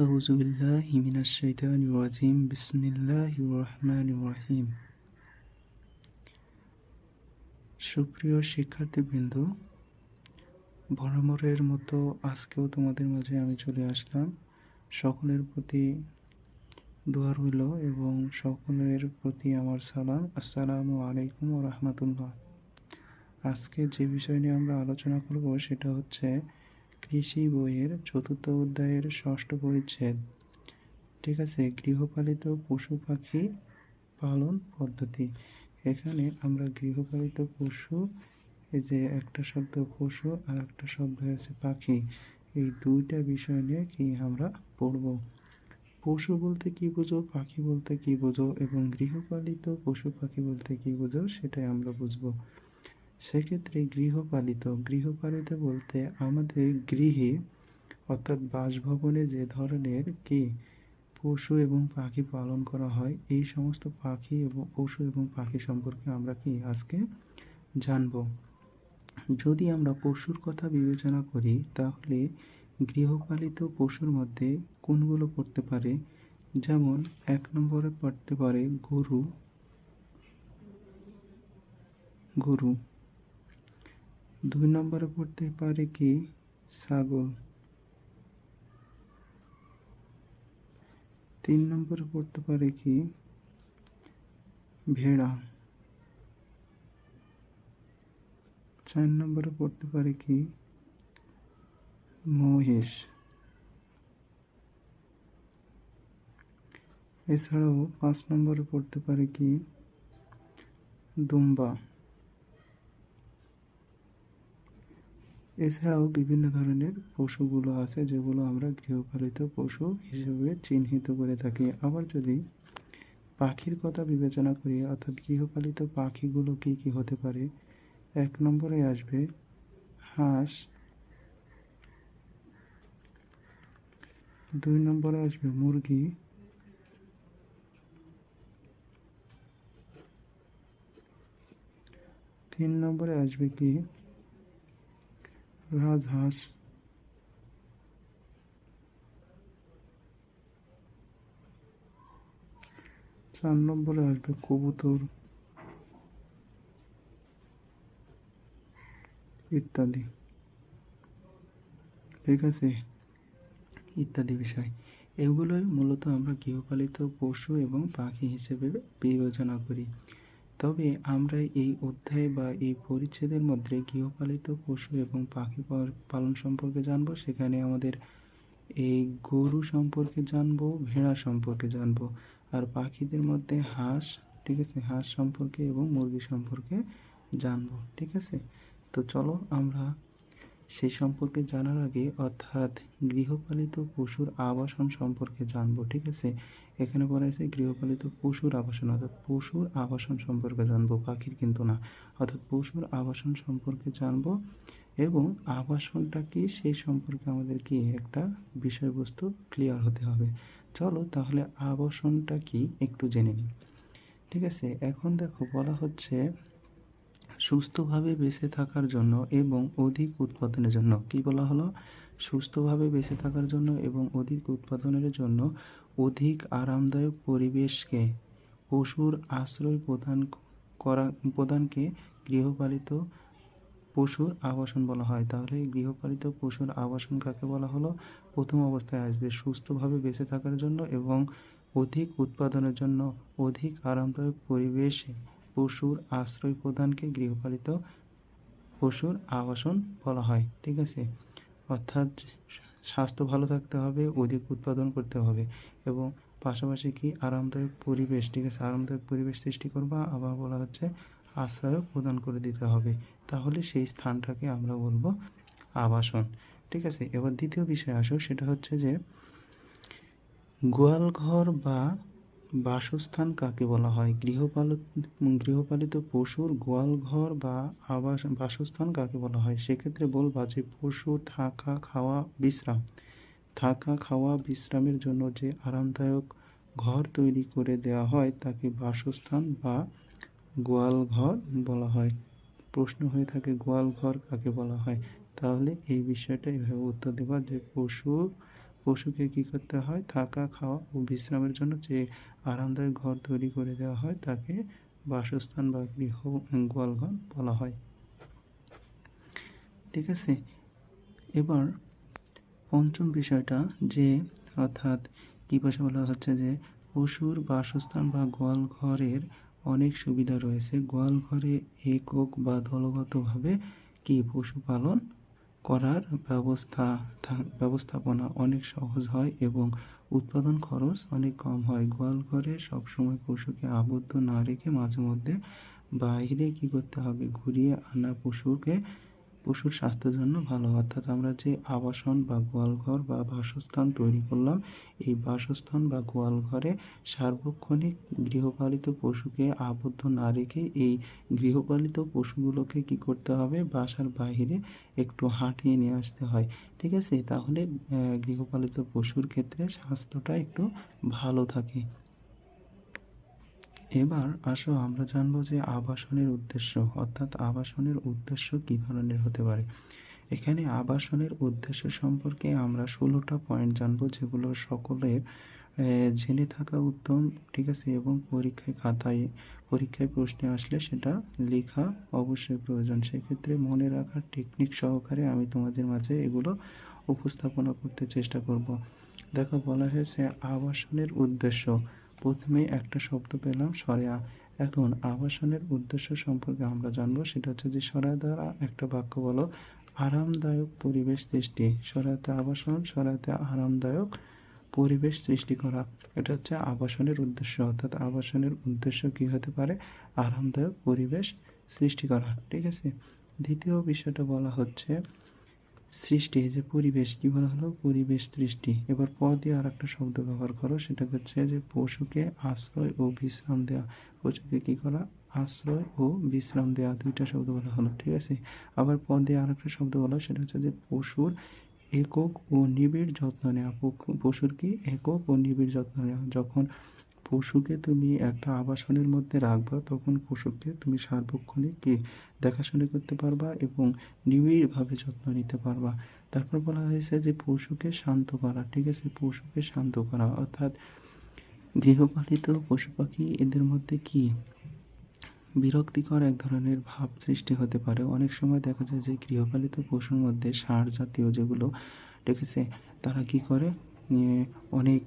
আউযু বিল্লাহি মিনাশ শাইতানির রাজিম। বিসমিল্লাহির রহমানির রহিম। সুপ্রিয় শিক্ষার্থীবৃন্দ, বরাবরের মতো আজকেও তোমাদের মাঝে আমি চলে আসলাম। সকলের প্রতি দোয়া রইল এবং সকলের প্রতি আমার সালাম। আসসালামু আলাইকুম ওয়া রাহমাতুল্লাহ। আজকে যে বিষয় নিয়ে আমরা আলোচনা করব সেটা হচ্ছে কৃষি বইয়ের ৪র্থ অধ্যায়ের ৬ষ্ঠ পরিচ্ছেদ। ঠিক আছে, গৃহপালিত পশু পাখি পালন পদ্ধতি। এখানে আমরা গৃহপালিত পশু, এই যে একটা শব্দ পশু আর একটা শব্দ আছে পাখি, এই দুইটা বিষয় নিয়ে কি আমরা পড়ব। পশু বলতে কি বোঝো, পাখি বলতে কি বোঝো এবং গৃহপালিত পশু পাখি বলতে কি বোঝো সেটাই আমরা বুঝবো। সেক্ষেত্রে গৃহপালিত বলতে আমাদের গৃহে অর্থাৎ বাসভবনে যে ধরনের কি পশু এবং পাখি পালন করা হয়, এই সমস্ত পাখি এবং পশু এবং পাখি সম্পর্কে আমরা কি আজকে জানব। যদি আমরা পশুর কথা বিবেচনা করি তাহলে গৃহপালিত পশুর মধ্যে কোনগুলো পড়তে পারে, যেমন ১ নম্বরে পড়তে পারে গরু। ২ নম্বরে পড়তে পারে কি ছাগল। ৩ নম্বরে পড়তে পারে কি ভেড়া। ৪ নম্বরে পড়তে পারে কি মহিষ। এছাড়াও ৫ নম্বরে পড়তে পারে কি দুম্বা। এছাড়াও বিভিন্ন ধরনের পশুগুলো আছে যেগুলো আমরা গৃহপালিত পশু হিসেবে চিহ্নিত করে থাকি। আবার যদি পাখির কথা বিবেচনা করি, অর্থাৎ গৃহপালিত পাখিগুলো কি কি হতে পারে, ১ নম্বরে আসবে হাঁস। ২ নম্বরে আসবে মুরগি। ৩ নম্বরে আসবে কি রাজহাঁস। ৪ নম্বরে আসবে কবুতর ইত্যাদি। ঠিক আছে, ইত্যাদি বিষয়, এগুলোই মূলত আমরা গৃহপালিত পশু এবং পাখি হিসেবে বিবেচনা করি। তবে আমরা এই অধ্যায় বা এই পরিচ্ছেদের মধ্যে গৃহপালিত পশু এবং পাখি পালন সম্পর্কে জানবো। সেখানে আমাদের এই গরু সম্পর্কে জানবো, ভেড়া সম্পর্কে জানবো, আর পাখিদের মধ্যে হাঁস, ঠিক আছে, হাঁস সম্পর্কে এবং মুরগি সম্পর্কে জানবো। ঠিক আছে, তো চলো আমরা সেই সম্পর্কে জানার আগে অর্থাৎ গৃহপালিত পশুর আবাসন সম্পর্কে জানবো। ঠিক আছে, এখানে বলা হয়েছে গৃহপালিত পশুর আবাসন, অর্থাৎ পশুর আবাসন সম্পর্কে জানবো, পাখির কিন্তু না। অর্থাৎ পশুর আবাসন সম্পর্কে জানবো এবং আবাসনটা কি সেই সম্পর্কে আমাদের কি একটা বিষয়বস্তু ক্লিয়ার হতে হবে। চলো তাহলে আবাসনটা কি একটু জেনে নিই। ঠিক আছে, এখন দেখো বলা হচ্ছে সুস্থভাবে বেঁচে থাকার জন্য এবং অধিক উৎপাদনের জন্য। কি বলা হলো? সুস্থভাবে বেঁচে থাকার জন্য এবং অধিক উৎপাদনের জন্য অধিক আরামদায়ক পরিবেশকে পশুর আশ্রয় প্রদানকে গৃহপালিত পশুর আবাসন বলা হয়। তাহলে গৃহপালিত পশুর আবাসন কাকে বলা হলো? প্রথম অবস্থায় আসবে সুস্থভাবে বেঁচে থাকার জন্য এবং অধিক উৎপাদনের জন্য অধিক আরামদায়ক পরিবেশে পশুর আশ্রয় প্রদানকে গৃহপালিত পশুর আবাসন বলা হয়। ঠিক আছে, অর্থাৎ স্বাস্থ্য ভালো থাকতে হবে, অধিক উৎপাদন করতে হবে এবং পাশাপাশি কি আরামদায়ক পরিবেশ, ঠিক আছে, আরামদায়ক পরিবেশ সৃষ্টি করবা, আবার বলা হচ্ছে আশ্রয় প্রদান করে দিতে হবে। তাহলে সেই স্থানটাকে আমরা বলবো আবাসন। ঠিক আছে, এবার দ্বিতীয় বিষয় আসো, সেটা হচ্ছে যে গোয়ালঘর বা বাসস্থান কাকে বলা হয়? গৃহপালিত পশুর গোয়ালঘর বা বাসস্থান কাকে বলা হয়? সেক্ষেত্রে বলবা যে পশু থাকা খাওয়া বিশ্রামের জন্য যে আরামদায়ক ঘর তৈরি করে দেওয়া হয় তাকে বাসস্থান বা গোয়ালঘর বলা হয়। প্রশ্ন হয়ে থাকে গোয়ালঘর কাকে বলা হয়? তাহলে এই বিষয়টা এভাবে উত্তর দেবা যে পশুকে কী করতে হয়, থাকা, খাওয়া ও বিশ্রামের জন্য যে আরামদায়ক ঘর তৈরি করে দেওয়া হয় তাকে বাসস্থান বা গোয়ালঘর বলা হয়। ঠিক আছে, এবার পঞ্চম বিষয়টা যে অর্থাৎ কী ভাষা বলা হচ্ছে যে পশুর বাসস্থান বা গোয়ালঘরের অনেক সুবিধা রয়েছে। গোয়ালঘরে একক বা দলগতভাবে কি পশুপালন করার ব্যবস্থাপনা অনেক সহজ হয় এবং উৎপাদন খরচ অনেক কম হয়। গোয়ালঘরে সবসময় পশুকে আবদ্ধ না রেখে মাঝে মধ্যে বাইরে কী করতে হবে, ঘুরিয়ে আনা পশুর স্বাস্থ্যের জন্য ভালো। অর্থাৎ আমরা যে আবাসন বা গোয়ালঘর বা বাসস্থান তৈরি করলাম, এই বাসস্থান বা গোয়ালঘরে সার্বক্ষণিক গৃহপালিত পশুকে আবদ্ধ না রেখে এই গৃহপালিত পশুগুলোকে কি করতে হবে, বাসার বাইরে একটু হাঁটিয়ে নিয়ে আসতে হয়। ঠিক আছে, তাহলে গৃহপালিত পশুর ক্ষেত্রে স্বাস্থ্যটা একটু ভালো থাকে। এবার আসো আমরা জানবো যে আবাসনের উদ্দেশ্য, অর্থাৎ আবাসনের উদ্দেশ্য কী ধরনের হতে পারে। এখানে আবাসনের উদ্দেশ্য সম্পর্কে আমরা 16টা পয়েন্ট জানবো, যেগুলো সকলের জেনে থাকা উত্তম। ঠিক আছে, এবং পরীক্ষায় প্রশ্নে আসলে সেটা লেখা অবশ্যই প্রয়োজন। সেক্ষেত্রে মনে রাখার টেকনিক সহকারে আমি তোমাদের মাঝে এগুলো উপস্থাপনা করতে চেষ্টা করব। দেখো, বলা হয়েছে আবাসনের উদ্দেশ্য। প্রথমে একটা শব্দ পেলাম সরেয়া। এখন আবাসনের উদ্দেশ্য সম্পর্কে আমরা জানবো, সেটা হচ্ছে যে সরেয়া দ্বারা একটা বাক্য বলো। আরামদায়ক পরিবেশ সৃষ্টি। সরাতে আবাসন, সরাতে আরামদায়ক পরিবেশ সৃষ্টি করা, এটা হচ্ছে আবাসনের উদ্দেশ্য। অর্থাৎ আবাসনের উদ্দেশ্য কী হতে পারে, আরামদায়ক পরিবেশ সৃষ্টি করা। ঠিক আছে, দ্বিতীয় বিষয়টা বলা হচ্ছে সৃষ্টি, যে পরিবেশ, কী বলা হলো, পরিবেশ সৃষ্টি। এবার প দিয়ে আর একটা শব্দ ব্যবহার করো, সেটা হচ্ছে যে পশুকে আশ্রয় ও বিশ্রাম দেওয়া। পশুকে কী করা, আশ্রয় ও বিশ্রাম দেওয়া, দুইটা শব্দ বলা হলো। ঠিক আছে, আবার প দিয়ে আর একটা শব্দ বলা, সেটা হচ্ছে যে পশুর একক ও নিবিড় যত্ন নেওয়া। পশুর কি একক ও নিবিড় যত্ন নেওয়া। যখন পশুকে তুমি একটা আবাসনের মধ্যে রাখবা, তখন পশুকে তুমি সার্বক্ষণিক কি দেখাশোনা করতে পারবা এবং নিবিড়ভাবে যত্ন নিতে পারবা। তারপর বলা হয়েছে যে পশুকে শান্ত করা। ঠিক আছে, পশুকে শান্ত করা অর্থাৎ গৃহপালিত পশু পাখি এদের মধ্যে কি বিরক্তিকর এক ধরনের ভাব সৃষ্টি হতে পারে। অনেক সময় দেখা যায় যে গৃহপালিত পশুর মধ্যে ষাঁড় জাতীয় যেগুলো, ঠিক আছে, তারা কি করে, অনেক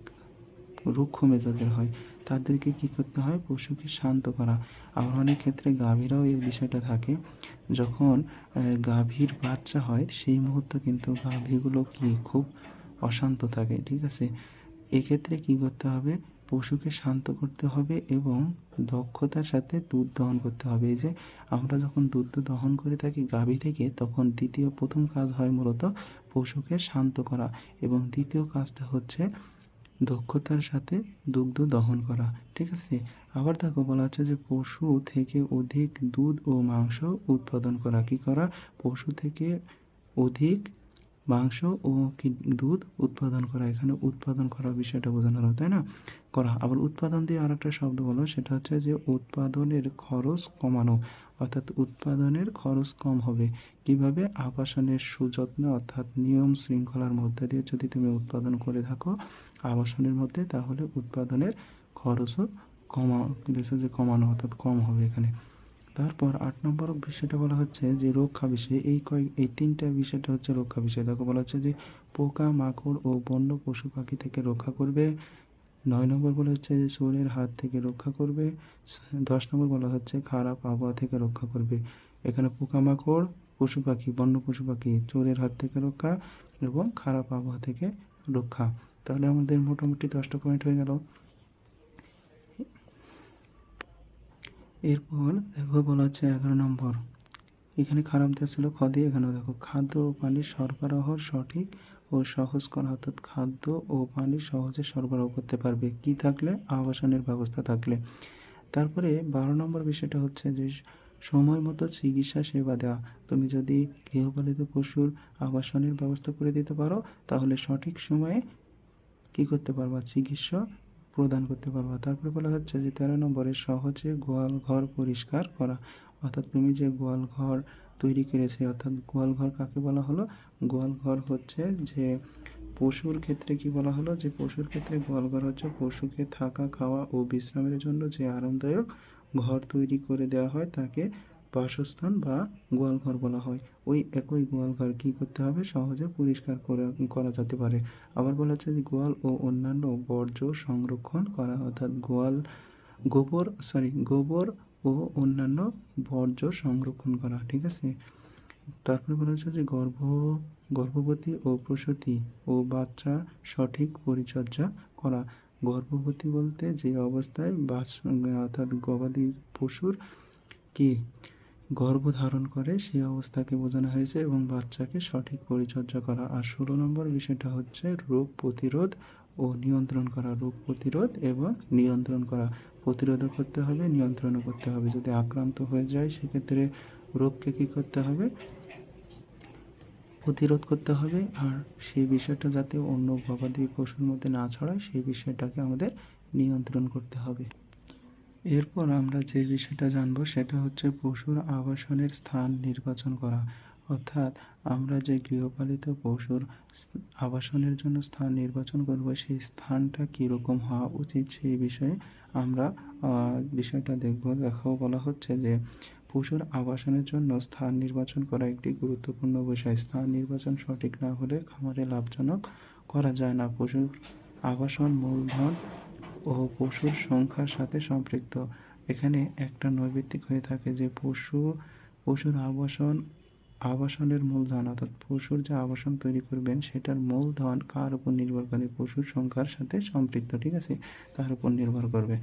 রুক্ষ মেজাজের হয়। তাদেরকে কি করতে হয়, পশুকে শান্ত করা। আবার অনেক ক্ষেত্রে গাভীরাও এই বিষয়টা থাকে। যখন গাভীর বাচ্চা হয়, সেই মুহূর্তে কিন্তু গাভীগুলো কি খুব অশান্ত থাকে। ঠিক আছে, এক্ষেত্রে কি করতে হবে, পশুকে শান্ত করতে হবে এবং দক্ষতার সাথে দুধ দহন করতে হবে। এই যে আমরা যখন দুধ দহন করে থাকি গাভী থেকে, তখন প্রথম কাজ হয় মূলত পশুকে শান্ত করা, এবং দ্বিতীয় কাজটা হচ্ছে দক্ষতার সাথে দুগ্ধ দহন করা। ঠিক আছে, আবার দেখো বলা হচ্ছে যে পশু থেকে অধিক দুধ ও মাংস উৎপাদন করা। কি করা, পশু থেকে অধিক মাংস ও কি দুধ উৎপাদন করা। এখানে উৎপাদন করার বিষয়টা বোঝানো হলো, তাই না, করা। আবার উৎপাদন দিয়ে আর একটা শব্দ বলো, সেটা হচ্ছে যে উৎপাদনের খরচ কমানো। অর্থাৎ উৎপাদনের খরচ কম হবে কিভাবে, আবাসনের সুযত্ন অর্থাৎ নিয়ম শৃঙ্খলার মধ্যে দিয়ে যদি তুমি উৎপাদন করে থাকো আবাসনের মধ্যে, তাহলে উৎপাদনের খরচও কমানো অর্থাৎ কম হবে এখানে। তারপর 8 নম্বর বিষয়টা বলা হচ্ছে যে রক্ষা বিষয়। এই তিনটা বিষয়টা হচ্ছে রক্ষা বিষয়। দেখো বলা হচ্ছে যে পোকা মাকড় ও বন্য পশু পাখি থেকে রক্ষা করবে। 9 নম্বর বলা হচ্ছে যে চোরের হাত থেকে রক্ষা করবে। 10 নম্বর বলা হচ্ছে খারাপ আবহাওয়া থেকে রক্ষা করবে। এখানে পোকামাকড়, পশু পাখি, বন্য পশু পাখি, চোরের হাত থেকে রক্ষা এবং খারাপ আবহাওয়া থেকে রক্ষা। তাহলে আমাদের মোটামুটি 10টা পয়েন্ট হয়ে গেল। এরপর দেখো বলা হচ্ছে 11 নম্বর, এখানে খারাপ দেওয়া ছিল খ দিয়ে, এখানেও দেখো খাদ্য ও পানির সরবরাহ সঠিক ও সহজ করা। অর্থাৎ খাদ্য ও পানি সহজে সরবরাহ করতে পারবে কি থাকলে, আবাসনের ব্যবস্থা থাকলে। তারপরে 12 নম্বর বিষয়টা হচ্ছে যে সময় মতো চিকিৎসা সেবা দেওয়া। তুমি যদি গৃহপালিত পশুর আবাসনের ব্যবস্থা করে দিতে পারো, তাহলে সঠিক সময়ে কি করতে পারবা, চিকিৎসা প্রদান করতে পারবা। তারপরে বলা হচ্ছে যে 13 নম্বরে সহজে গোয়াল ঘর পরিষ্কার করা। অর্থাৎ তুমি যে গোয়াল ঘর তৈরি করেছে, অর্থাৎ গোয়াল ঘর কাকে বলা হলো, গোয়াল ঘর হচ্ছে যে পশুর ক্ষেত্রে কি বলা হলো, যে পশুর ক্ষেত্রে গোয়ালঘর হচ্ছে পশুকে থাকা, খাওয়া ও বিশ্রামের জন্য যে আরামদায়ক ঘর তৈরি করে দেওয়া হয় তাকে বাসস্থান বা গোয়ালঘর বলা হয়। ওই একই গোয়ালঘর কী করতে হবে, সহজে পরিষ্কার করা যেতে পারে। আবার বলা হচ্ছে যে গোয়াল ও অন্যান্য বর্জ্য সংরক্ষণ করা, অর্থাৎ গোবর ও অন্যান্য বর্জ্য সংরক্ষণ করা, ঠিক আছে। তারপরে বলা হচ্ছে যে গর্ভবতী ও প্রসূতি ও বাচ্চা সঠিক পরিচর্যা করা। গর্ভবতী বলতে যে অবস্থায় অর্থাৎ গবাদি পশুর কি গর্ভধারণ করে সেই অবস্থাকে বোঝানো হয়েছে, এবং বাচ্চাকে সঠিক পরিচর্যা করা। আর 16 নম্বর বিষয়টা হচ্ছে রোগ প্রতিরোধ ও নিয়ন্ত্রণ করা। রোগ প্রতিরোধ এবং নিয়ন্ত্রণ করা, প্রতিরোধও করতে হবে, নিয়ন্ত্রণও করতে হবে। যদি আক্রান্ত হয়ে যায় সেক্ষেত্রে রোগকে কী করতে হবে, প্রতিরোধ করতে হবে, আর সেই বিষয়টা যাতে অন্য গবাদি পশুর মধ্যে না ছড়ায় সেই বিষয়টাকে আমাদের নিয়ন্ত্রণ করতে হবে। এরপর আমরা যে বিষয়টা জানব সেটা হচ্ছে পশুর আবাসনের স্থান নির্বাচন করা। অর্থাৎ আমরা যে গৃহপালিত পশুর আবাসনের জন্য স্থান নির্বাচন করব সেই স্থানটা কীরকম হওয়া উচিত সেই বিষয়ে আমরা বিষয়টা দেখো বলা হচ্ছে যে পশুর আবাসনের জন্য স্থান নির্বাচন করা একটি গুরুত্বপূর্ণ বিষয়। স্থান নির্বাচন সঠিক না হলে খামারে লাভজনক করা যায় না। পশুর আবাসন মূলধন ও পশুর সংখ্যার সাথে সম্পৃক্ত। এখানে একটা নৈমিত্তিক হয়ে থাকে যে পশুর আবাসনের মূলধন, অর্থাৎ পশুর যে আবাসন তৈরি করবেন সেটার মূলধন কার উপর নির্ভর করে, পশুর সংখ্যার সাথে সম্পৃক্ত, ঠিক আছে, তার উপর নির্ভর করবে।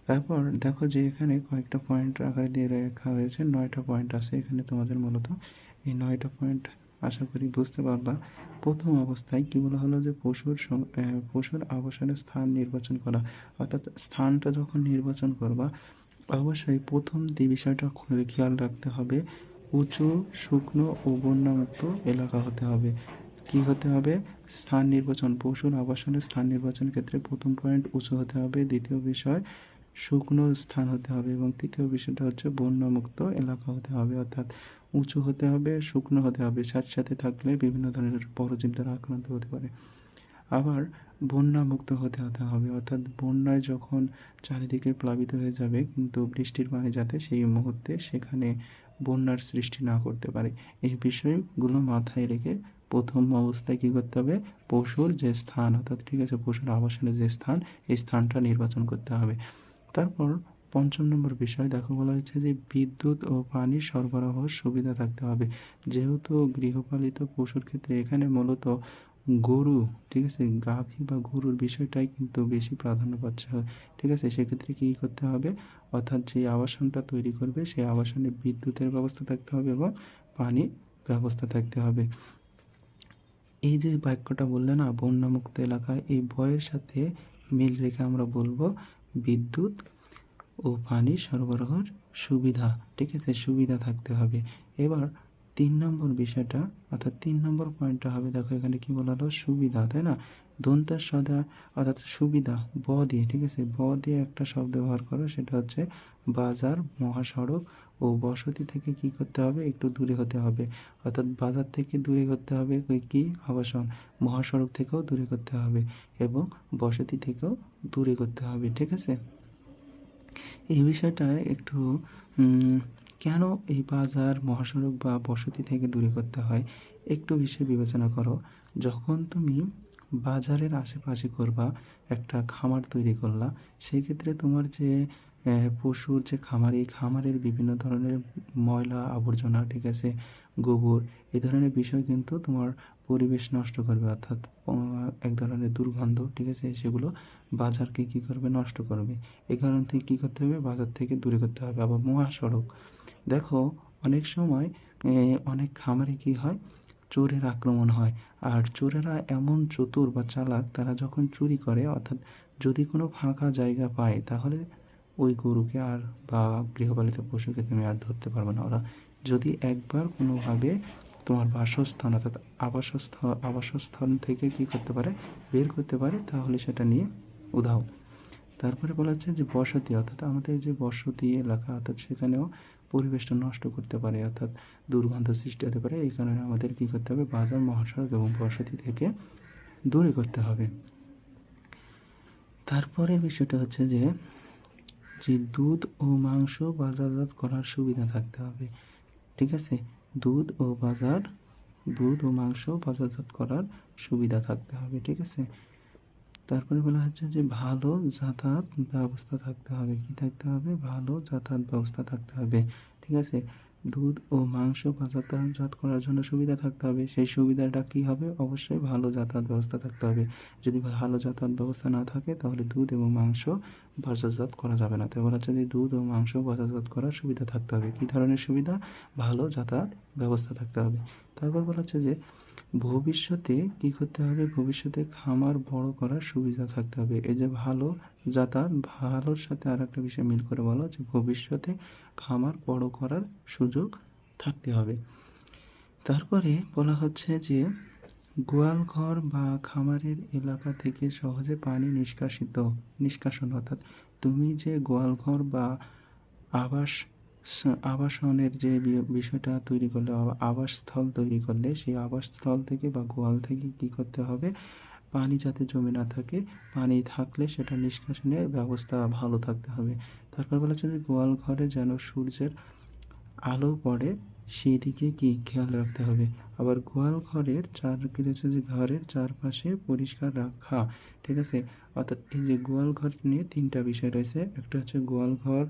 তারপর দেখো যে এখানে কয়েকটা পয়েন্ট আকারে দিয়ে রাখা হয়েছে, 9টা পয়েন্ট আছে এখানে তোমাদের। মূলত এই 9টা পয়েন্ট আশা করি বুঝতে পারবা। প্রথম অবস্থায় কী বলা হলো যে পশুর আবাসনের স্থান নির্বাচন করা, অর্থাৎ স্থানটা যখন নির্বাচন করবা অবশ্যই প্রথম যে বিষয়টা খেয়াল রাখতে হবে, উঁচু, শুকনো ও বন্যামুক্ত এলাকা হতে হবে। কি হতে হবে, স্থান নির্বাচন, পশুর আবাসনের স্থান নির্বাচনের ক্ষেত্রে প্রথম পয়েন্ট উঁচু হতে হবে, দ্বিতীয় বিষয় শুকনো স্থান হতে হবে, এবং তৃতীয় বিষয়টা হচ্ছে বন্যামুক্ত এলাকা হতে হবে। অর্থাৎ উঁচু হতে হবে, শুকনো হতে হবে, সাথে থাকলে বিভিন্ন ধরনের পরজীব দ্বারা আক্রান্ত হতে পারে। আবার বন্যামুক্ত হতে হবে, অর্থাৎ বন্যায় যখন চারিদিকে প্লাবিত হয়ে যাবে কিন্তু বৃষ্টির পানি যাতে সেই মুহূর্তে সেখানে বন্যার সৃষ্টি না করতে পারে। এই বিষয়গুলো মাথায় রেখে প্রথম অবস্থায় কী করতে হবে, পশুর যে স্থান, অর্থাৎ ঠিক আছে পশুর আবাসনের যে স্থান, এই স্থানটা নির্বাচন করতে হবে। তারপর 5 নম্বর বিষয় দেখো বলা হয়েছে যে বিদ্যুৎ ও পানি সরবরাহর সুবিধা থাকতে হবে। যেহেতু গৃহপালিত পশুর ক্ষেত্রে এখানে মূলত গরু, ঠিক আছে, গাভী বা গরুর বিষয়টাই কিন্তু বেশি প্রাধান্য পাচ্ছে, ঠিক আছে। সেক্ষেত্রে কী করতে হবে, অর্থাৎ যে আবাসনটা তৈরি করবে সেই আবাসনে বিদ্যুতের ব্যবস্থা থাকতে হবে এবং পানি ব্যবস্থা থাকতে হবে। এই যে বাক্যটা বললে না বন্যামুক্ত এলাকা, এই বয়ের সাথে মিল রেখে আমরা বলবো বিদ্যুৎ ও পানি সরবরাহের সুবিধা, ঠিক আছে, সুবিধা থাকতে হবে। এবার 3 নম্বর বিষয়টা, অর্থাৎ 3 নম্বর পয়েন্টটা হবে, দেখো এখানে কি বলা হলো, সুবিধা, তাই না, দন্তার সদা, অর্থাৎ সুবিধা ব দিয়ে, ঠিক আছে, ব দিয়ে একটা শব্দ ব্যবহার করো, সেটা হচ্ছে বাজার, মহাসড়ক ও বসতি থেকে কি করতে হবে, একটু দূরে হতে হবে। অর্থাৎ বাজার থেকে দূরে করতে হবে কি, আবাসন, মহাসড়ক থেকেও দূরে করতে হবে এবং বসতি থেকেও দূরে করতে হবে, ঠিক আছে। এই বিষয়টা একটু কেন এই বাজার, মহাসড়ক বা বসতি থেকে দূরে করতে হয় একটু বিষয় বিবেচনা করো। যখন তুমি বাজারের আশেপাশে করবা, একটা খামার তৈরি করলা, সেই ক্ষেত্রে তোমার যে পশুর যে খামার, এই খামারের বিভিন্ন ধরনের ময়লা আবর্জনা, ঠিক আছে, গোবর, এই ধরনের বিষয় কিন্তু তোমার পরিবেশ নষ্ট করবে, অর্থাৎ এক ধরনের দুর্গন্ধ, ঠিক আছে, সেগুলো বাজারকে কী করবে, নষ্ট করবে। এই কারণ থেকে কী করতে হবে, বাজার থেকে দূরে করতে হবে। আবার মহাসড়ক, দেখো অনেক সময় অনেক খামারে কী হয়, চোরের আক্রমণ হয়, আর চোরেরা এমন চতুর বা চালাক, তারা যখন চুরি করে, অর্থাৎ যদি কোনো ফাঁকা জায়গা পায় তাহলে ওই গরুকে আর বা গৃহপালিত পশুকে তুমি আর ধরতে পারবে না। ওরা যদি একবার কোনোভাবে তোমার বাসস্থান, অর্থাৎ আবাসস্থল থেকে কী করতে পারে, বের করতে পারে, তাহলে সেটা নিয়ে উধাও। তারপরে বলা হচ্ছে যে বসতি, অর্থাৎ আমাদের যে বসতি এলাকা, অর্থাৎ সেখানেও পরিবেশটা নষ্ট করতে পারে, অর্থাৎ দুর্গন্ধ সৃষ্টি হতে পারে। এই কারণে আমাদের কী করতে হবে, বাজার, মহাসড়ক এবং বসতি থেকে দূরে করতে হবে। তারপরের বিষয়টা হচ্ছে যে দুধ ও মাংস বাজারজাত করার সুবিধা থাকতে হবে। ঠিক আছে, দুধ ও মাংস বাজারজাত করার সুবিধা থাকতে হবে। ঠিক আছে, তারপরে বলা হচ্ছে যে ভালো যাতায়াত ব্যবস্থা থাকতে হবে। কি থাকতে হবে? ভালো যাতায়াত ব্যবস্থা থাকতে হবে। ঠিক আছে, দুধ ও মাংস বাজারজাত করার জন্য সুবিধা থাকতে হবে। সেই সুবিধাটা কি হবে? অবশ্যই ভালো যাতায়াত ব্যবস্থা থাকতে হবে। যদি ভালো যাতায়াত ব্যবস্থা না থাকে তাহলে দুধ এবং মাংস বাজারজাত করা যাবে না। তাই বলা হচ্ছে যে দুধ ও মাংস বাজারজাত করার সুবিধা থাকতে হবে। কী ধরনের সুবিধা? ভালো যাতায়াত ব্যবস্থা থাকতে হবে। তারপর বলা হচ্ছে যে ভবিষ্যতে কী করতে হবে? ভবিষ্যতে খামার বড় করার সুবিধা থাকতে হবে। এই যে ভালো যাতায়াত, ভালোর সাথে আর একটা বিষয় মিল করে বলো যে ভবিষ্যতে খামার বড় করার সুযোগ থাকতে হবে। তারপরে বলা হচ্ছে যে গোয়ালঘর বা খামারের এলাকা থেকে সহজে পানি নিষ্কাশন, অর্থাৎ তুমি যে গোয়ালঘর বা আবাসনের যে বিষয়টা তৈরি করলে, আবাসস্থল তৈরি করলে, সেই আবাসস্থল থেকে বা গোয়াল থেকে কি করতে হবে? পানি যাতে জমে না থাকে, পানি থাকলে সেটা নিষ্কাশনের ব্যবস্থা ভালো থাকতে হবে। তারপর বলা হচ্ছে যে গোয়াল ঘরে যেন সূর্যের আলো পড়ে সেই দিকে কি খেয়াল রাখতে হবে। আবার গোয়াল ঘরের ঘরের চারপাশে পরিষ্কার রাখা। ঠিক আছে, অর্থাৎ এই যে গোয়াল ঘর নিয়ে তিনটা বিষয় রয়েছে। একটা হচ্ছে গোয়াল ঘর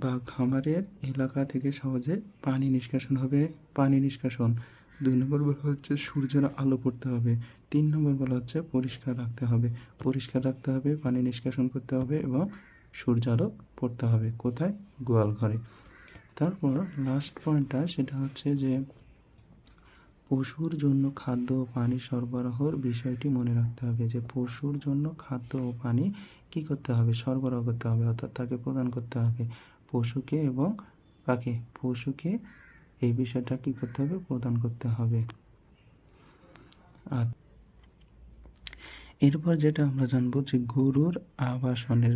বা খামারের এলাকা থেকে সহজে পানি নিষ্কাশন। 2 নম্বর বলা হচ্ছে সূর্যের আলো পড়তে হবে। 3 নম্বর বলা হচ্ছে পরিষ্কার রাখতে হবে, পানি নিষ্কাশন করতে হবে এবং সূর্যালো পড়তে হবে। কোথায়? গোয়াল ঘরে। তারপর লাস্ট পয়েন্টটা সেটা হচ্ছে যে পশুর জন্য খাদ্য ও পানি সরবরাহের বিষয়টি মনে রাখতে হবে। যে পশুর জন্য খাদ্য ও পানি কী করতে হবে? সরবরাহ করতে হবে, অর্থাৎ তাকে প্রদান করতে হবে। পশুকে এই বিষয়টা কী করতে হবে? প্রদান করতে হবে। আর এরপর যেটা আমরা জানবো যে গরুর আবাসনের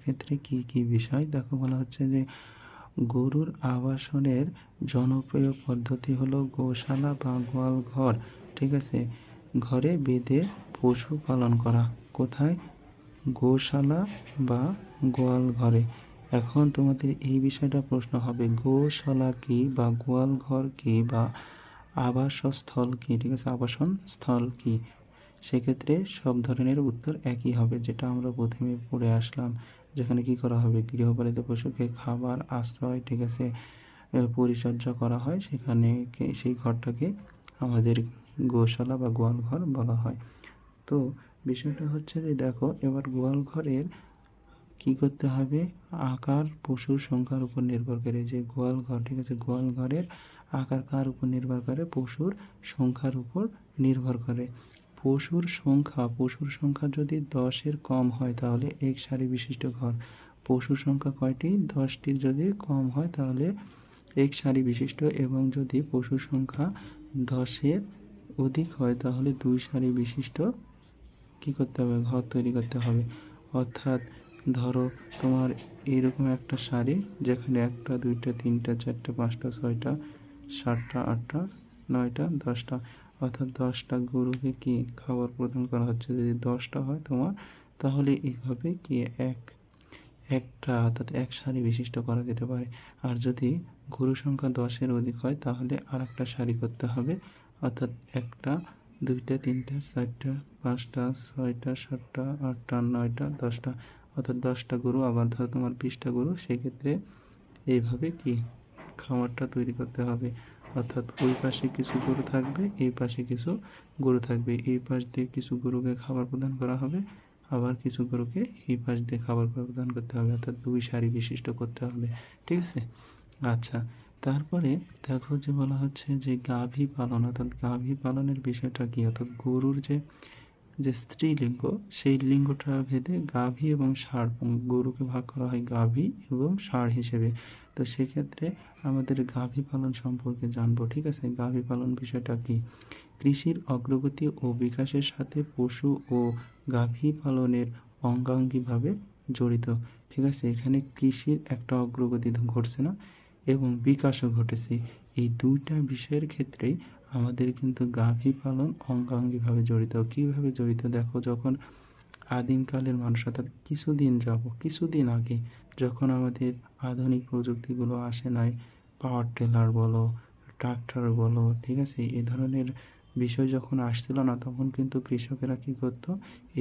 ক্ষেত্রে কি কি বিষয় দেখো। বলা হচ্ছে যে গরুর আবাসনের জনপ্রিয় পদ্ধতি হলো গোশালা বা গোয়াল ঘর। ঠিক আছে, ঘরে বেঁধে পশু পালন করা। কোথায়? গোশালা বা গোয়াল ঘরে। এখন তোমাদের এই বিষয়টা প্রশ্ন হবে, গোশালা কি বা গোয়াল ঘর কি বা আবাসস্থল কি? ঠিক আছে, আবাসন স্থল কি? সেক্ষেত্রে সব ধরনের উত্তর একই হবে, যেটা আমরা প্রথমে পড়ে আসলাম। যেখানে কি করা হবে? গৃহপালিত পশুকে খাবার, আশ্রয়, ঠিক আছে, পরিচর্যা করা হয়, সেখানে সেই ঘরটাকে আমাদের গোশালা বা গোয়াল ঘর বলা হয়। তো বিষয়টা হচ্ছে যে দেখো, এবার গোয়াল ঘরের কী করতে হবে? আকার পশুর সংখ্যার উপর নির্ভর করে। যে গোয়াল ঘর, ঠিক আছে, গোয়াল ঘরের আকার কার উপর নির্ভর করে? পশুর সংখ্যার উপর নির্ভর করে। পশুর সংখ্যা যদি 10-এর কম হয় তাহলে এক সারি বিশিষ্ট ঘর। পশুর সংখ্যা কয়টি? 10টির যদি কম হয় তাহলে এক সারি বিশিষ্ট, এবং যদি পশুর সংখ্যা 10-এর অধিক হয় তাহলে 2 সারি বিশিষ্ট কী করতে হবে? ঘর তৈরি করতে হবে। অর্থাৎ ধরো তোমার এইরকম একটা সারি, যেখানে 1টা 2টা 3টা 4টা 5টা 6টা 7টা 8টা 9টা 10টা, অর্থাৎ 10টা গরুকে কি খাবার প্রদান করা হচ্ছে। যদি 10টা হয় তোমার, তাহলে এইভাবে কি একটা অর্থাৎ এক সারি বিশিষ্ট করা যেতে পারে। আর যদি গরু সংখ্যা 10-এর অধিক হয় তাহলে আর একটা সারি করতে হবে, অর্থাৎ 1টা 2টা 3টা 4টা 5টা 6টা 7টা 8টা 9টা 10টা, অর্থাৎ 10টা গরু। আবার ধরো তোমার 20টা গরু, সেক্ষেত্রে এইভাবে কি খামারটা তৈরি করতে হবে। অর্থাৎ ওই পাশে কিছু গরু থাকবে, এই পাশে কিছু গরু থাকবে, এই পাশ দিয়ে কিছু গরুকে খাবার প্রদান করা হবে, আবার কিছু গরুকে এই পাশ দিয়ে খাবার প্রদান করতে হবে, অর্থাৎ 2 সারি বিশিষ্ট করতে হবে। ঠিক আছে, আচ্ছা। তারপরে দেখো যে বলা হচ্ছে যে গাভী পালন, অর্থাৎ গাভী পালনের বিষয়টা কি? অর্থাৎ গরুর যে স্ত্রীলিঙ্গ, সেই লিঙ্গটা ভেদে গাভী এবং ষাঁড়, গরুকে ভাগ করা হয় গাভী এবং ষাঁড় হিসেবে। তো সেক্ষেত্রে আমাদের গাভী পালন সম্পর্কে জানবো। ঠিক আছে, গাভী পালন বিষয়টা কি? কৃষির অগ্রগতি ও বিকাশের সাথে পশু ও গাভী পালনের অঙ্গাঙ্গিভাবে জড়িত। ঠিক আছে, এখানে কৃষির একটা অগ্রগতি ঘটছে না, এবং বিকাশও ঘটেছে। এই দুইটা বিষয়ের ক্ষেত্রেই আমাদের কিন্তু গাভী পালন অঙ্গাঙ্গিভাবে জড়িত। কীভাবে জড়িত দেখো, যখন আদিমকালের মানুষ, অর্থাৎ কিছুদিন আগে যখন আমাদের আধুনিক প্রযুক্তিগুলো আসে নাই, পাওয়ার টিলার বলো, ট্রাক্টর বলো, ঠিক আছে, এ ধরনের বিষয় যখন আসছিল না, তখন কিন্তু কৃষকেরা কী করতো,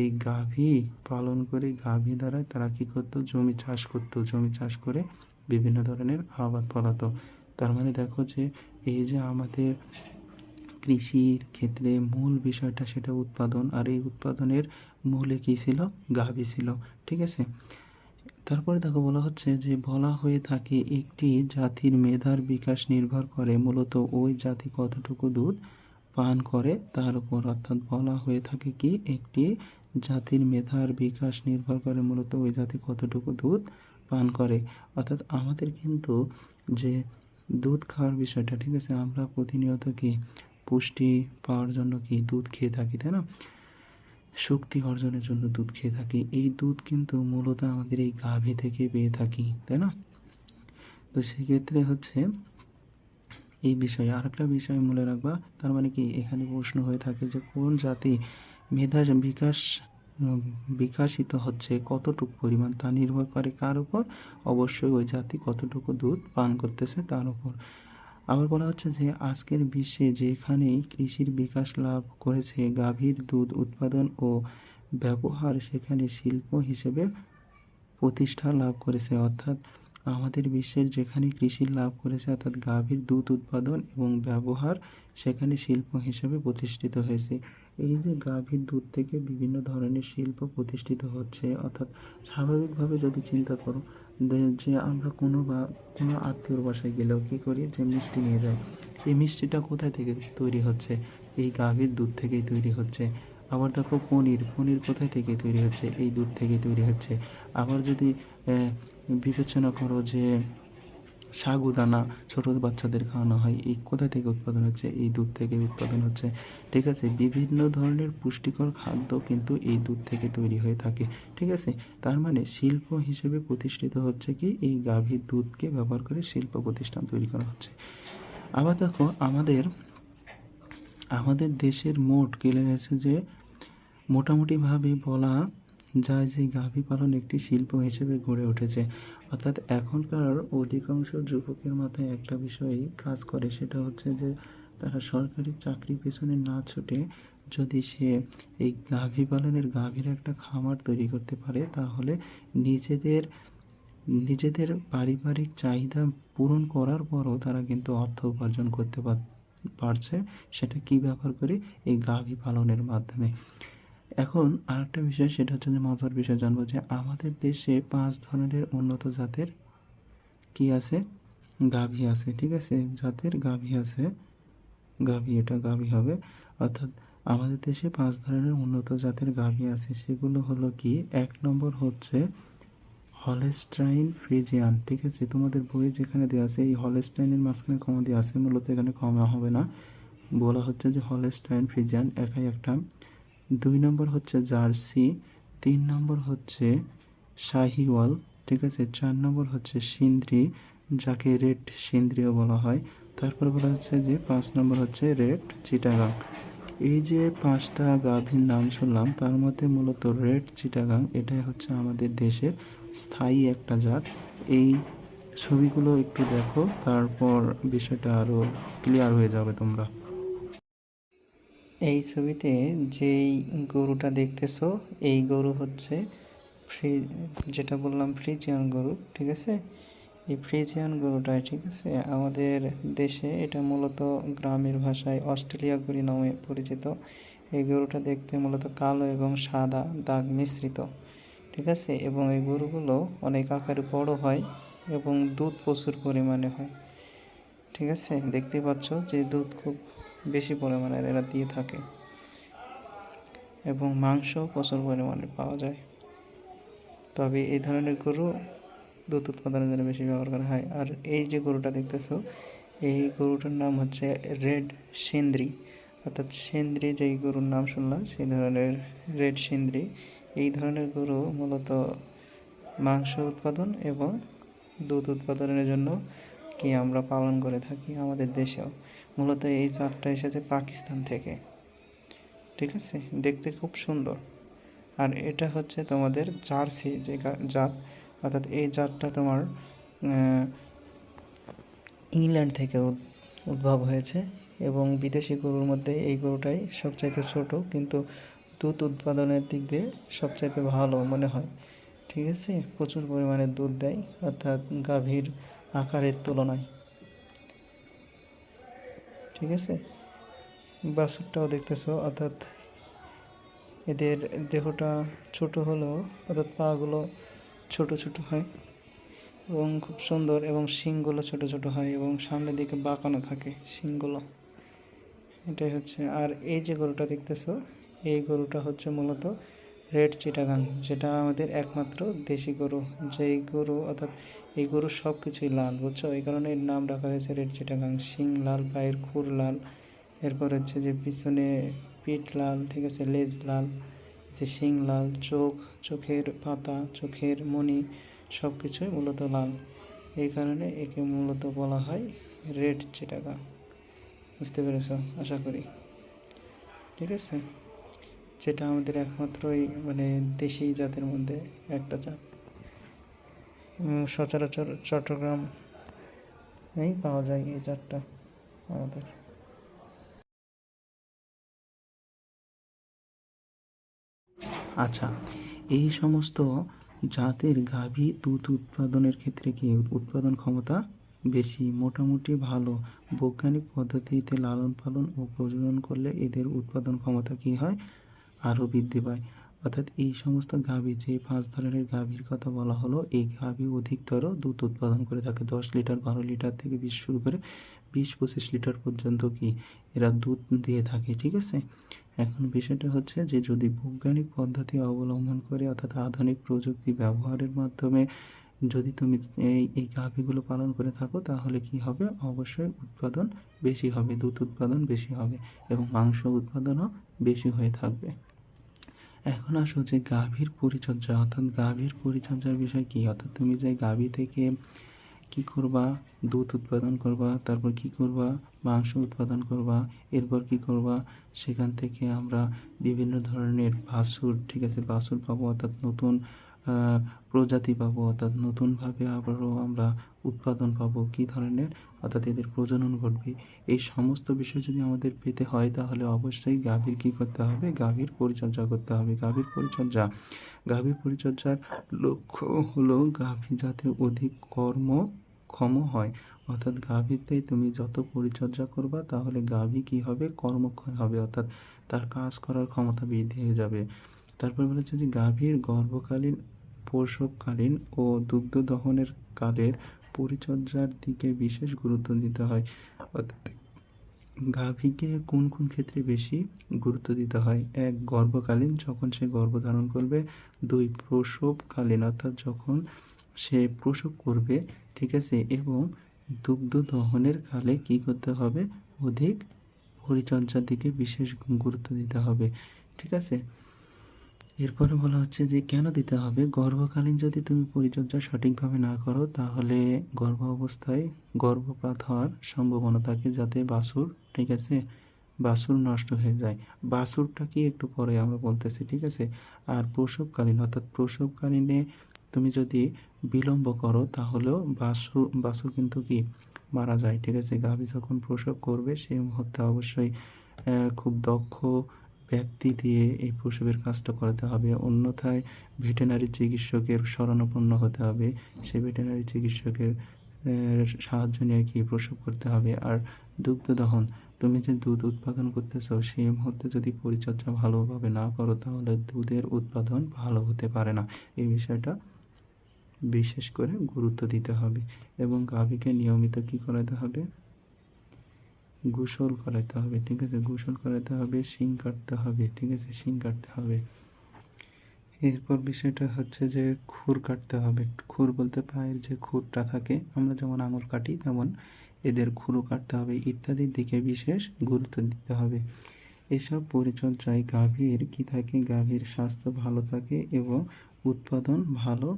এই গাভী পালন করে গাভী দ্বারা তারা কী করতো, জমি চাষ করে বিভিন্ন ধরনের আবাদ ফলাতো। তার মানে দেখো যে এই যে আমাদের কৃষির ক্ষেত্রে মূল বিষয়টা সেটা উৎপাদন, আর এই উৎপাদনের মূলে কী ছিল, গাভী ছিল, ঠিক আছে। তারপরে দেখো বলা হচ্ছে যে বলা হয়ে থাকে একটি জাতির মেধার বিকাশ নির্ভর করে মূলত ওই জাতি কতটুকু দুধ পান করে তার উপর। অর্থাৎ বলা হয়ে থাকে কি, একটি জাতির মেধার বিকাশ নির্ভর করে মূলত ওই জাতি কতটুকু দুধ পান করে। অর্থাৎ আমাদের কিন্তু যে দুধ খাওয়ার বিষয়টা, ঠিক আছে, আমরা প্রতিনিয়ত কি পুষ্টি পাওয়ার জন্য কি দুধ খেয়ে থাকি, তাই না, শক্তি অর্জনের জন্য দুধ খেয়ে থাকি। এই দুধ কিন্তু মূলত আমাদের এই গাভী থেকে পেয়ে থাকি, তাই না। তো সেক্ষেত্রে হচ্ছে এই বিষয়ে আরেকটা বিষয় মনে রাখবা। তার মানে কি, এখানে প্রশ্ন হয়ে থাকে যে কোন জাতি মেধা বিকাশিত হচ্ছে কতটুকু পরিমাণ, তা নির্ভর করে কার উপর, অবশ্যই ওই জাতি কতটুকু দুধ পান করতেছে তার উপর। আবার বলা হচ্ছে যে আজকের বিশ্বে যেখানেই কৃষির বিকাশ লাভ করেছে গাভীর দুধ উৎপাদন ও ব্যবহার সেখানে শিল্প হিসেবে প্রতিষ্ঠা লাভ করেছে। অর্থাৎ আমাদের বিশ্বের যেখানে কৃষি লাভ করেছে, অর্থাৎ গাভীর দুধ উৎপাদন এবং ব্যবহার সেখানে শিল্প হিসেবে প্রতিষ্ঠিত হয়েছে। এই যে গাভীর দুধ থেকে বিভিন্ন ধরনের শিল্প প্রতিষ্ঠিত হচ্ছে, অর্থাৎ স্বাভাবিকভাবে যদি চিন্তা করো যে আমরা কোনো আত্মীয়র বাসায় গেলেও কী করি, যে মিষ্টি নিয়ে যাই, এই মিষ্টিটা কোথায় থেকে তৈরি হচ্ছে, এই গাভীর দুধ থেকেই তৈরি হচ্ছে। আবার দেখো পনির কোথায় থেকে তৈরি হচ্ছে, এই দুধ থেকে তৈরি হচ্ছে। আবার যদি বিবেচনা করো যে সাগুদানা ছোট বাচ্চাদের খাওয়ানো হয়, এই কোথা থেকে উৎপাদন হচ্ছে, এই দুধ থেকে উৎপাদন হচ্ছে, ঠিক আছে। বিভিন্ন ধরনের পুষ্টিকর খাদ্য কিন্তু এই দুধ থেকে তৈরি হয়ে থাকে, ঠিক আছে। তার মানে শিল্প হিসেবে প্রতিষ্ঠিত হচ্ছে কি, এই গাভীর দুধকে ব্যবহার করে শিল্প প্রতিষ্ঠান তৈরি করা হচ্ছে। আবার দেখো আমাদের দেশের মোট গেলে গেছে যে মোটামুটিভাবে বলা যায় যে গাভী পালন একটি শিল্প হিসেবে গড়ে উঠেছে। অর্থাৎ এখনকার অধিকাংশ যুবকের মাথায় একটা বিষয়ই কাজ করে, সেটা হচ্ছে যে তারা সরকারি চাকরির পেছনে না ছুটে যদি সে এই গাভী পালনের গাভীর একটা খামার তৈরি করতে পারে, তাহলে নিজেদের পারিবারিক চাহিদা পূরণ করার পরও তারা কিন্তু অর্থ উপার্জন করতে পারছে। সেটা কি ব্যবহার করে, এই গাভী পালনের মাধ্যমে। এখন আরেকটা বিষয়, সেটা হচ্ছে যে মজার বিষয় জানবো যে আমাদের দেশে 5 ধরনের উন্নত জাতের কি আছে, গাভী আছে, ঠিক আছে, জাতের গাভী আছে। এটা গাভী হবে। অর্থাৎ আমাদের দেশে 5 ধরনের উন্নত জাতের গাভী আছে। সেগুলো হলো কি, 1 নম্বর হচ্ছে হলস্টাইন ফ্রিজিয়ান, ঠিক আছে। তোমাদের বইয়ে যেখানে দেওয়া আছে এই হলস্টাইনের মাঝখানে কমা দেওয়া আছে, মূলত এখানে কমা হবে না, বলা হচ্ছে যে হলস্টাইন ফ্রিজিয়ান একাই একটা। 2 নম্বর হচ্ছে জার্সি, 3 নম্বর হচ্ছে শাহিওয়াল, ঠিক আছে, 4 নম্বর হচ্ছে সিন্ধ্রি, যাকে রেড সিন্ধ্রিও বলা হয়। তারপর বলা হচ্ছে যে 5 নম্বর হচ্ছে রেড চিটাগাং। এই যে 5টা গাভীর নাম শুনলাম, তার মধ্যে মূলত রেড চিটাগাং এটাই হচ্ছে আমাদের দেশের স্থায়ী একটা জাত। এই ছবিগুলো একটু দেখো, তারপর বিষয়টা আরও ক্লিয়ার হয়ে যাবে তোমরা। এই ছবিতে যেই গরুটা দেখতেছো, এই গরু হচ্ছে যেটা বললাম ফ্রিজিয়ান গরু, ঠিক আছে। এই ফ্রিজিয়ান গরুটাই, ঠিক আছে, আমাদের দেশে এটা মূলত গ্রামের ভাষায় অস্ট্রেলিয়া গরু নামে পরিচিত। এই গরুটা দেখতে মূলত কালো এবং সাদা দাগ মিশ্রিত, ঠিক আছে, এবং এই গরুগুলো অনেক আকারে বড় হয় এবং দুধ প্রচুর পরিমাণে হয়, ঠিক আছে। দেখতে পাচ্ছ যে দুধ খুব বেশি পরিমাণে এরা দিয়ে থাকে এবং মাংস প্রচুর পরিমাণে পাওয়া যায়। তবে এই ধরনের গরু দুধ উৎপাদনের জন্য বেশি ব্যবহার করা হয়। আর এই যে গরুটা দেখতেছো, এই গরুটার নাম হচ্ছে রেড সিন্ধ্রি, অর্থাৎ সিন্ধ্রি যেই গরুর নাম শুনলাম সেই ধরনের রেড সিন্ধ্রি। এই ধরনের গরু মূলত মাংস উৎপাদন এবং দুধ উৎপাদনের জন্য কি আমরা পালন করে থাকি আমাদের দেশেও। মূলত এই জাতটা এসেছে পাকিস্তান থেকে, ঠিক আছে, দেখতে খুব সুন্দর। আর এটা হচ্ছে তোমাদের জার্সি যে জাত, অর্থাৎ এই জাতটা তোমার ইংল্যান্ড থেকে উদ্ভব হয়েছে এবং বিদেশি গরুর মধ্যে এই গরুটাই সবচাইতে ছোট, কিন্তু দুধ উৎপাদনের দিক দিয়ে সবচাইতে ভালো মনে হয়, ঠিক আছে। প্রচুর পরিমাণে দুধ দেয়, অর্থাৎ গাভীর আকারের তুলনায়, ঠিক আছে। বাছুরটাও দেখতেছো, অর্থাৎ এদের দেহটা ছোট হলেও অর্থাৎ পাগুলো ছোট ছোট হয় এবং খুব সুন্দর, এবং শিংগুলো ছোট ছোট হয় এবং সামনের দিকে বাঁকানো থাকে শিংগুলো, এটাই হচ্ছে। আর এই যে গরুটা দেখতেছো, এই গরুটা হচ্ছে মূলত রেড চিটাগাং, যেটা আমাদের একমাত্র দেশি গরু, যেই গরু অর্থাৎ এই গরুর সব কিছুই লাল, বুঝছো, এই কারণে এর নাম রাখা হয়েছে রেড চিটাগাং। শিং লাল, পায়ের খুর লাল, এরপর হচ্ছে যে পিছনে পিঠ লাল, ঠিক আছে, লেজ লাল, যে শিং লাল, চোখের পাতা, চোখের মণি সব কিছুই মূলত লাল, এই কারণে একে মূলত বলা হয় রেড চিটাগাং। বুঝতে পেরেছ আশা করি, ঠিক আছে, যেটা আমাদের একমাত্রই মানে দেশি জাতের মধ্যে একটা জাত, সচরাচর চট্টগ্রাম এই পাওয়া যায় এই জাতটা আমাদের। আচ্ছা, এই সমস্ত জাতের গাভী দুধ উৎপাদনের ক্ষেত্রে কি উৎপাদন ক্ষমতা বেশি, মোটামুটি ভালো। বৈজ্ঞানিক পদ্ধতিতে লালন পালন ও প্রজনন করলে এদের উৎপাদন ক্ষমতা কি হয়, আরও বৃদ্ধি পায়। অর্থাৎ এই সমস্ত গাভী, যে 5 ধরনের গাভীর কথা বলা হলো, এই গাভী অধিকতর দুধ উৎপাদন করে থাকে। 10 লিটার, 12 লিটার থেকে 20 শুরু করে 20-25 লিটার পর্যন্ত কি এরা দুধ দিয়ে থাকে, ঠিক আছে। এখন বিষয়টা হচ্ছে যে যদি বৈজ্ঞানিক পদ্ধতি অবলম্বন করে, অর্থাৎ আধুনিক প্রযুক্তি ব্যবহারের মাধ্যমে যদি তুমি এই গাভীগুলো পালন করে থাকো, তাহলে কি হবে, অবশ্যই উৎপাদন বেশি হবে, দুধ উৎপাদন বেশি হবে এবং মাংস উৎপাদনও বেশি হয়ে থাকবে। এখন আসো যে গাভীর পরিচর্যা, অর্থাৎ গাভীর পরিচর্যার বিষয় কি, অর্থাৎ তুমি যে গাভী থেকে কি করবা, দুধ উৎপাদন করবা, তারপর কি করবা, মাংস উৎপাদন করবা, এরপর কি করবা, সেখান থেকে আমরা বিভিন্ন ধরনের বাছুর, ঠিক আছে, বাছুর পাবো, অর্থাৎ নতুন প্রজাতি পাবো, অর্থাৎ নতুনভাবে আবারও আমরা উৎপাদন পাবো, কি ধরনের, অর্থাৎ এদের প্রজনন ঘটবে। এই সমস্ত বিষয় যদি আমাদের পেতে হয়, তাহলে অবশ্যই গাভীর কী করতে হবে, গাভীর পরিচর্যা করতে হবে। গাভীর পরিচর্যার লক্ষ্য হলো গাভী যাতে অধিক কর্মক্ষম হয়, অর্থাৎ গাভীতে তুমি যত পরিচর্যা করবা, তাহলে গাভী কী হবে, কর্মক্ষম হবে, অর্থাৎ তার কাজ করার ক্ষমতা বৃদ্ধি হয়ে যাবে। তারপর বলেছে যে গাভীর গর্ভকালীন, প্রসবকালীন ও দুগ্ধ দহনের কালের পরিচর্যার দিকে বিশেষ গুরুত্ব দিতে হয়। অর্থাৎ গাভীকে কোন কোন ক্ষেত্রে বেশি গুরুত্ব দিতে হয়, 1 গর্ভকালীন, যখন সে গর্ভধারণ করবে, 2 প্রসবকালীন, অর্থাৎ যখন সে প্রসব করবে, ঠিক আছে, এবং দুগ্ধ দহনের কালে কি করতে হবে, অধিক পরিচর্যার দিকে বিশেষ গুরুত্ব দিতে হবে, ঠিক আছে। এরপরে বলা হচ্ছে যে কেন দিতে হবে, গর্ভকালীন যদি তুমি পরিচর্যা সঠিকভাবে না করো, তাহলে গর্ভ অবস্থায় গর্ভপাত হওয়ার সম্ভাবনা থাকে, যাতে বাছুর, ঠিক আছে, বাছুর নষ্ট হয়ে যায়। বাছুরটা কি একটু পরে আমরা বলতেছি, ঠিক আছে। আর প্রসবকালীন, অর্থাৎ প্রসবকালীনে তুমি যদি বিলম্ব করো, তাহলেও বাছুর কিন্তু কি মারা যায়, ঠিক আছে। গাভী যখন প্রসব করবে, সেই মুহূর্তে অবশ্যই খুব দক্ষ ব্যক্তি দিয়ে এই প্রসবের কাজটা করাতে হবে, অন্যথায় ভেটেরিনারি চিকিৎসকের শরণাপন্ন হতে হবে, সেই ভেটেরিনারি চিকিৎসকের সাহায্য নিয়ে কি প্রসব করতে হবে। আর দুগ্ধ দহন, তুমি যে দুধ উৎপাদন করতেছো, সেই মুহূর্তে যদি পরিচর্যা ভালোভাবে না করো, তাহলে দুধের উৎপাদন ভালো হতে পারে না। এই বিষয়টা বিশেষ করে গুরুত্ব দিতে হবে এবং গাভীকে নিয়মিত কি করাতে হবে, গোসল করাতে হবে, ঠিক আছে, গোসল করাতে হবে, শিং কাটতে হবে, ঠিক আছে, শিং কাটতে হবে। এরপর বিষয়টা হচ্ছে যে খুর কাটতে হবে। খুর বলতে পায়ের যে খুরটা থাকে, আমরা যেমন আঙুল কাটি, তেমন এদের খুরও কাটতে হবে, ইত্যাদির দিকে বিশেষ গুরুত্ব দিতে হবে। এসব পরিচর্যায় গাভীর কি থাকে, গাভীর স্বাস্থ্য ভালো থাকে এবং উৎপাদন ভালো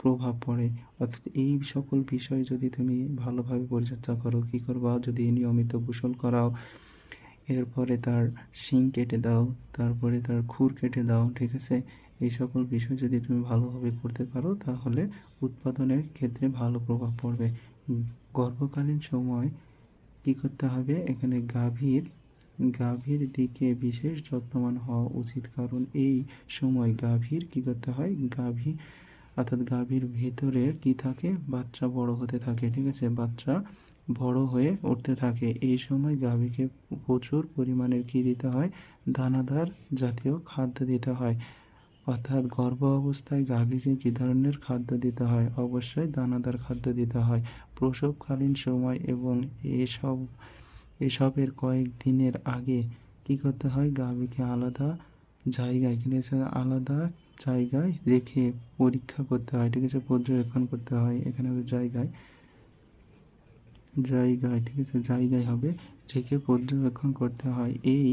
প্রভাব পড়ে। অর্থাৎ এই সকল বিষয় যদি তুমি ভালোভাবে পরিচর্যা করো, কী করবা, যদি নিয়মিত গোসল করাও, এরপরে তার শিং কেটে দাও, তারপরে তার খুর কেটে দাও, ঠিক আছে? এই সকল বিষয় যদি তুমি ভালোভাবে করতে পারো তাহলে উৎপাদনের ক্ষেত্রে ভালো প্রভাব পড়বে। গর্ভকালীন সময় কী করতে হবে, এখানে গাভীর দিকে বিশেষ যত্নবান হওয়া উচিত, কারণ এই সময় গাভীর কী করতে হয়, অর্থাৎ গাভীর ভেতরে কি থাকে, বাচ্চা বড় হতে থাকে, ঠিক আছে? বাচ্চা বড় হয়ে উঠতে থাকে। এই সময় গাভীকে প্রচুর পরিমাণের কী দিতে হয়, দানাদার জাতীয় খাদ্য দিতে হয়। অর্থাৎ গর্ভ অবস্থায় গাভীকে কী ধরনের খাদ্য দিতে হয়, অবশ্যই দানাদার খাদ্য দিতে হয়। প্রসবকালীন সময় এবং এসবের কয়েক দিনের আগে কী করতে হয়, গাভীকে আলাদা জায়গায় রেখে পরীক্ষা করতে হয়, ঠিক আছে? পর্যবেক্ষণ করতে হয়। এখানে জায়গায়, ঠিক আছে, জায়গায় হবে রেখে পর্যবেক্ষণ করতে হয়। এই